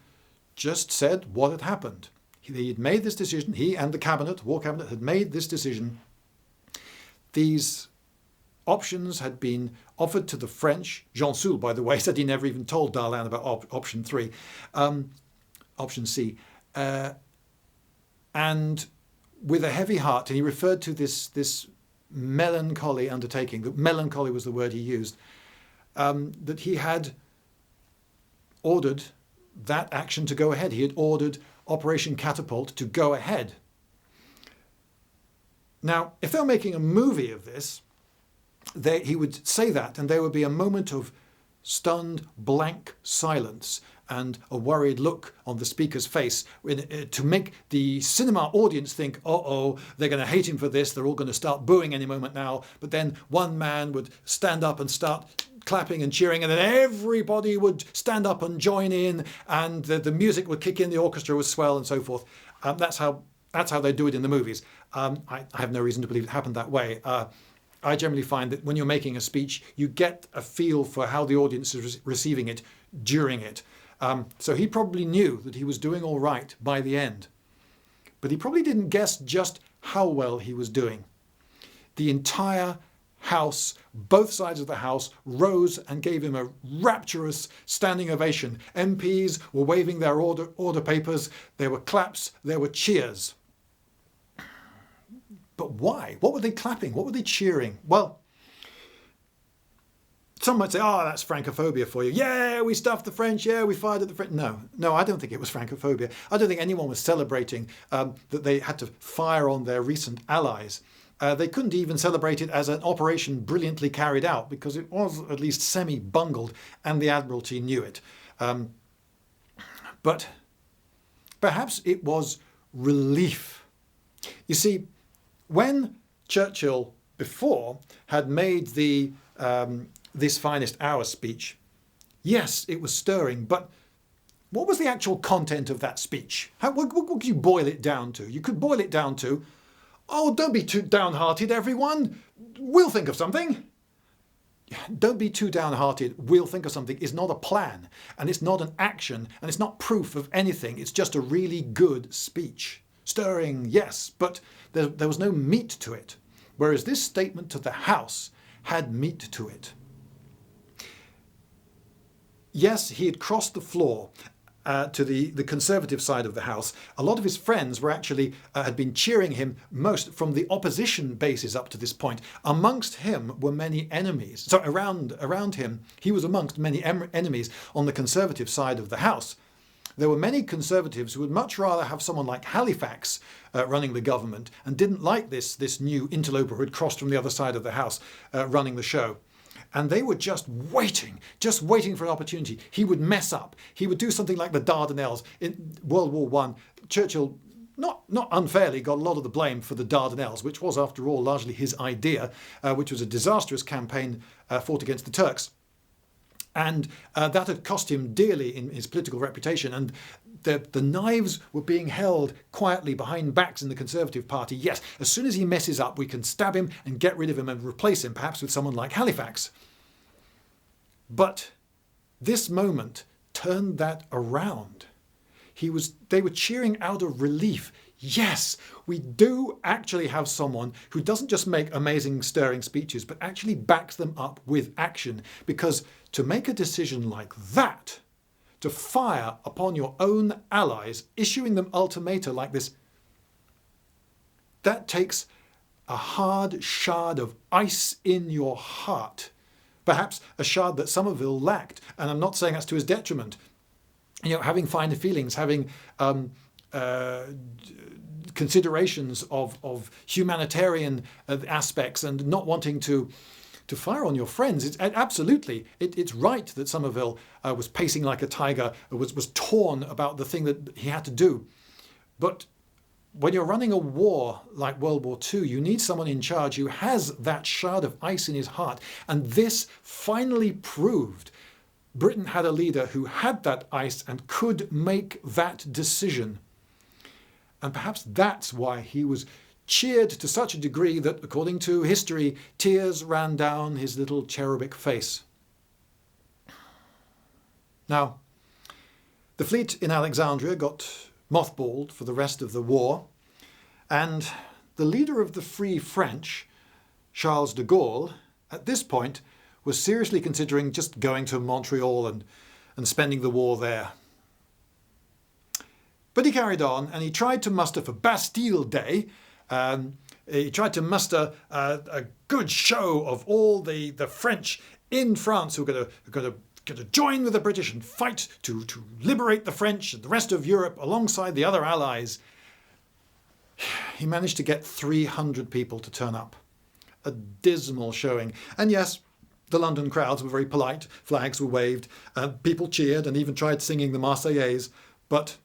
[SPEAKER 1] just said what had happened. He had made this decision, he and the Cabinet, War Cabinet, had made this decision. These options had been offered to the French. Jean Soult, by the way, said he never even told Darlan about option 3, option C. And with a heavy heart, and he referred to this melancholy undertaking, that melancholy was the word he used, that he had ordered that action to go ahead. He had ordered Operation Catapult to go ahead. Now, if they're making a movie of this, he would say that, and there would be a moment of stunned, blank silence and a worried look on the speaker's face to make the cinema audience think, uh-oh, they're going to hate him for this, they're all going to start booing any moment now. But then one man would stand up and start clapping and cheering, and then everybody would stand up and join in, and the music would kick in, the orchestra would swell and so forth. That's how they do it in the movies. I have no reason to believe it happened that way. I generally find that when you're making a speech, you get a feel for how the audience is receiving it during it. So he probably knew that he was doing all right by the end. But he probably didn't guess just how well he was doing. The entire house, both sides of the house, rose and gave him a rapturous standing ovation. MPs were waving their order papers. There were claps. There were cheers. But why? What were they clapping? What were they cheering? Well, some might say, oh, that's Francophobia for you. Yeah, we stuffed the French. Yeah, we fired at the French. No, I don't think it was Francophobia. I don't think anyone was celebrating that they had to fire on their recent allies. They couldn't even celebrate it as an operation brilliantly carried out because it was at least semi-bungled and the Admiralty knew it. But perhaps it was relief. You see, when Churchill before had made the This Finest Hour speech, yes, it was stirring, but what was the actual content of that speech? What could you boil it down to? You could boil it down to, oh, don't be too downhearted, everyone. We'll think of something. Don't be too downhearted. We'll think of something is not a plan, and it's not an action, and it's not proof of anything. It's just a really good speech. Stirring, yes, but there was no meat to it. Whereas this statement to the House had meat to it. Yes, he had crossed the floor to the Conservative side of the House. A lot of his friends were actually had been cheering him most from the opposition bases up to this point. Amongst him were many enemies. So around him, he was amongst many enemies on the Conservative side of the House. There were many Conservatives who would much rather have someone like Halifax running the government and didn't like this new interloper who had crossed from the other side of the House running the show. And they were just waiting for an opportunity. He would mess up. He would do something like the Dardanelles. In World War I, Churchill, not unfairly, got a lot of the blame for the Dardanelles, which was, after all, largely his idea, which was a disastrous campaign fought against the Turks. And that had cost him dearly in his political reputation. And the knives were being held quietly behind backs in the Conservative Party. Yes, as soon as he messes up, we can stab him and get rid of him and replace him, perhaps with someone like Halifax. But this moment turned that around. They were cheering out of relief. Yes, we do actually have someone who doesn't just make amazing, stirring speeches, but actually backs them up with action. Because to make a decision like that, to fire upon your own allies, issuing them ultimata like this, that takes a hard shard of ice in your heart. Perhaps a shard that Somerville lacked. And I'm not saying that's to his detriment. You know, having finer feelings, having considerations of humanitarian aspects and not wanting to fire on your friends. It's right that Somerville was pacing like a tiger, was torn about the thing that he had to do. But when you're running a war like World War II, you need someone in charge who has that shard of ice in his heart. And this finally proved Britain had a leader who had that ice and could make that decision. And perhaps that's why he was cheered to such a degree that, according to history, tears ran down his little cherubic face. Now, the fleet in Alexandria got mothballed for the rest of the war, and the leader of the Free French, Charles de Gaulle, at this point was seriously considering just going to Montreal and spending the war there. But he carried on, and he tried to muster for Bastille Day, he tried to muster a good show of all the French in France who are going to join with the British and fight to liberate the French and the rest of Europe alongside the other allies. He managed to get 300 people to turn up. a dismal showing. And yes, the London crowds were very polite, flags were waved, people cheered and even tried singing the Marseillaise. But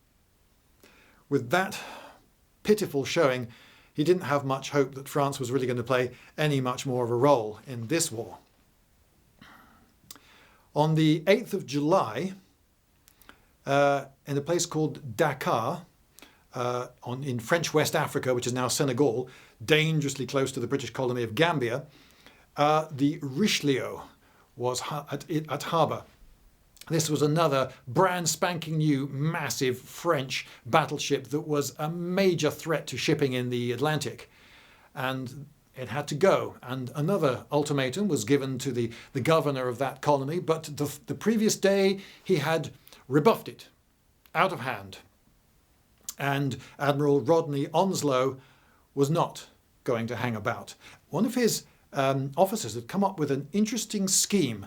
[SPEAKER 1] with that pitiful showing, he didn't have much hope that France was really going to play any much more of a role in this war. On the 8th of July, in a place called Dakar, in French West Africa, which is now Senegal, dangerously close to the British colony of Gambia, the Richelieu was at harbour. This was another brand spanking new, massive French battleship that was a major threat to shipping in the Atlantic. And it had to go. And another ultimatum was given to the governor of that colony, but the previous day he had rebuffed it, out of hand. And Admiral Rodney Onslow was not going to hang about. One of his officers had come up with an interesting scheme.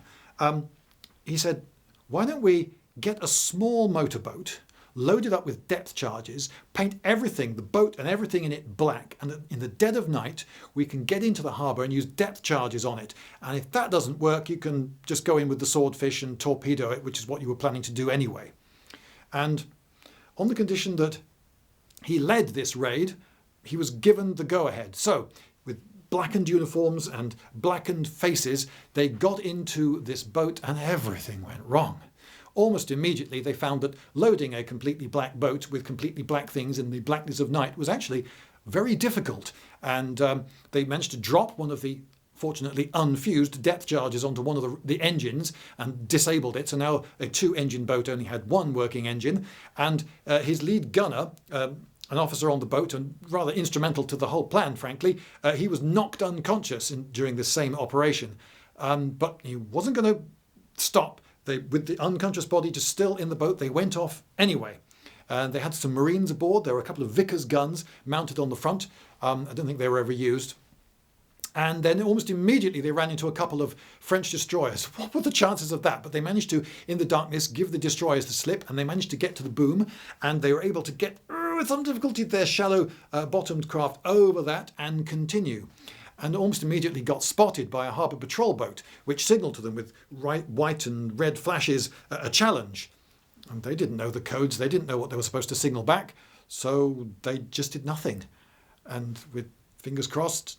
[SPEAKER 1] He said, why don't we get a small motorboat, load it up with depth charges, paint everything, the boat and everything in it black, and in the dead of night we can get into the harbour and use depth charges on it. And if that doesn't work, you can just go in with the swordfish and torpedo it, which is what you were planning to do anyway. And on the condition that he led this raid, he was given the go-ahead. So, with blackened uniforms and blackened faces, they got into this boat and everything went wrong. Almost immediately they found that loading a completely black boat with completely black things in the blackness of night was actually very difficult. And they managed to drop one of the, fortunately unfused, depth charges onto one of the engines and disabled it. So now a two-engine boat only had one working engine. And his lead gunner, an officer on the boat and rather instrumental to the whole plan, frankly, he was knocked unconscious during this same operation. But he wasn't going to stop. With the unconscious body just still in the boat, they went off anyway. They had some Marines aboard. There were a couple of Vickers guns mounted on the front. I don't think they were ever used. And then almost immediately they ran into a couple of French destroyers. What were the chances of that? But they managed to, in the darkness, give the destroyers the slip, and they managed to get to the boom, and they were able to get, with some difficulty, their shallow bottomed craft over that and continue. And almost immediately got spotted by a harbour patrol boat, which signalled to them with white and red flashes a challenge. And they didn't know the codes, they didn't know what they were supposed to signal back, so they just did nothing. And with fingers crossed,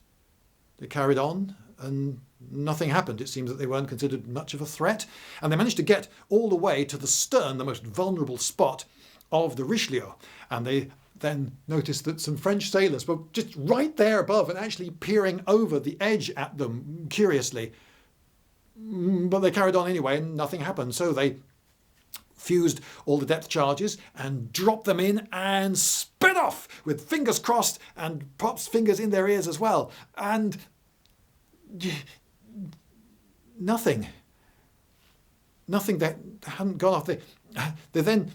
[SPEAKER 1] they carried on and nothing happened. It seems that they weren't considered much of a threat. And they managed to get all the way to the stern, the most vulnerable spot of the Richelieu. And they then noticed that some French sailors were just right there above and actually peering over the edge at them curiously. But they carried on anyway and nothing happened. So they fused all the depth charges and dropped them in and sped off with fingers crossed and perhaps fingers in their ears as well. And nothing that hadn't gone off. They then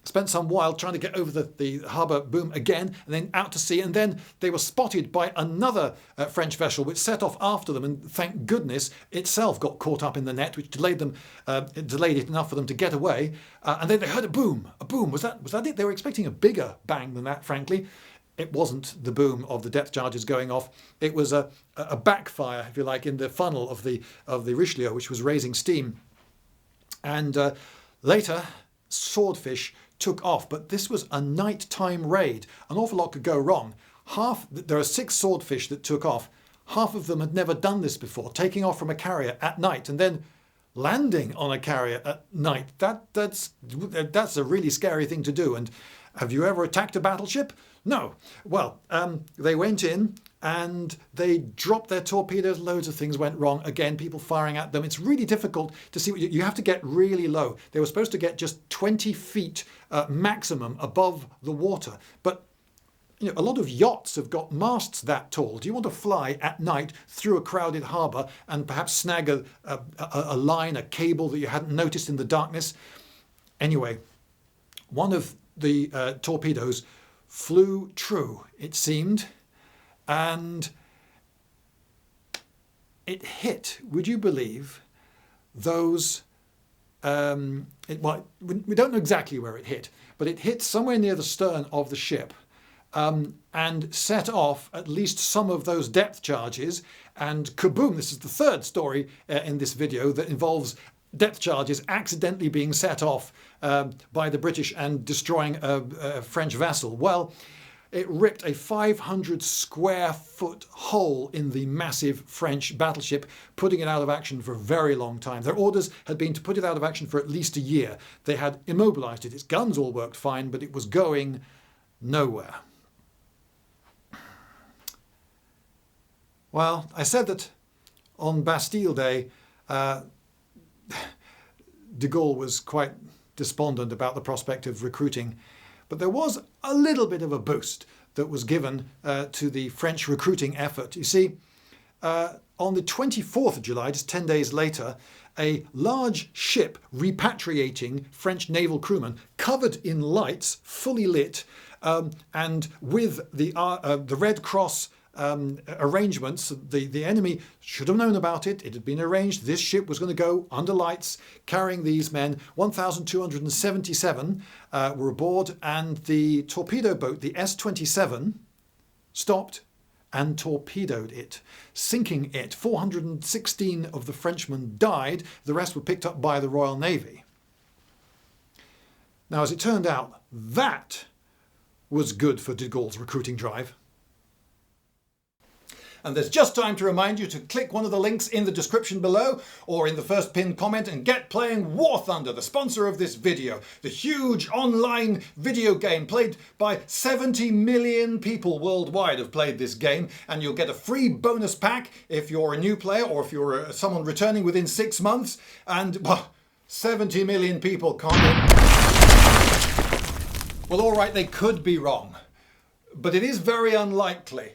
[SPEAKER 1] spent some while trying to get over the harbour boom again and then out to sea, and then they were spotted by another French vessel which set off after them, and thank goodness itself got caught up in the net, which delayed it enough for them to get away. And then they heard a boom. Was that it? They were expecting a bigger bang than that, frankly. It wasn't the boom of the depth charges going off. It was a backfire, if you like, in the funnel of the Richelieu, which was raising steam. And later, swordfish took off, but this was a nighttime raid. An awful lot could go wrong. There are 6 swordfish that took off. Half of them had never done this before, taking off from a carrier at night and then landing on a carrier at night. That's a really scary thing to do. And have you ever attacked a battleship? No. Well, they went in and they dropped their torpedoes. Loads of things went wrong. Again, people firing at them. It's really difficult to see. You have to get really low. They were supposed to get just 20 feet maximum above the water. But a lot of yachts have got masts that tall. Do you want to fly at night through a crowded harbour and perhaps snag a line, a cable that you hadn't noticed in the darkness? Anyway, one of the torpedoes flew true, it seemed, and it hit, would you believe, those, we don't know exactly where it hit, but it hit somewhere near the stern of the ship. and set off at least some of those depth charges. And kaboom, this is the third story in this video that involves depth charges accidentally being set off by the British and destroying a French vessel. Well, it ripped a 500 square foot hole in the massive French battleship, putting it out of action for a very long time. Their orders had been to put it out of action for at least a year. They had immobilized it. Its guns all worked fine, but it was going nowhere. Well, I said that on Bastille Day, de Gaulle was quite despondent about the prospect of recruiting, but there was a little bit of a boost that was given to the French recruiting effort. You see, on the 24th of July, just 10 days later, a large ship repatriating French naval crewmen, covered in lights, fully lit, and with the Red Cross arrangements. The enemy should have known about it. It had been arranged. This ship was going to go under lights carrying these men. 1,277 were aboard, and the torpedo boat, the S-27, stopped and torpedoed it, sinking it. 416 of the Frenchmen died. The rest were picked up by the Royal Navy. Now, as it turned out, that was good for de Gaulle's recruiting drive. And there's just time to remind you to click one of the links in the description below or in the first pinned comment and get playing War Thunder, the sponsor of this video. The huge online video game played by 70 million people worldwide have played this game, and you'll get a free bonus pack if you're a new player or if you're someone returning within 6 months. And, well, 70 million people can't get... Well, all right, they could be wrong, but it is very unlikely.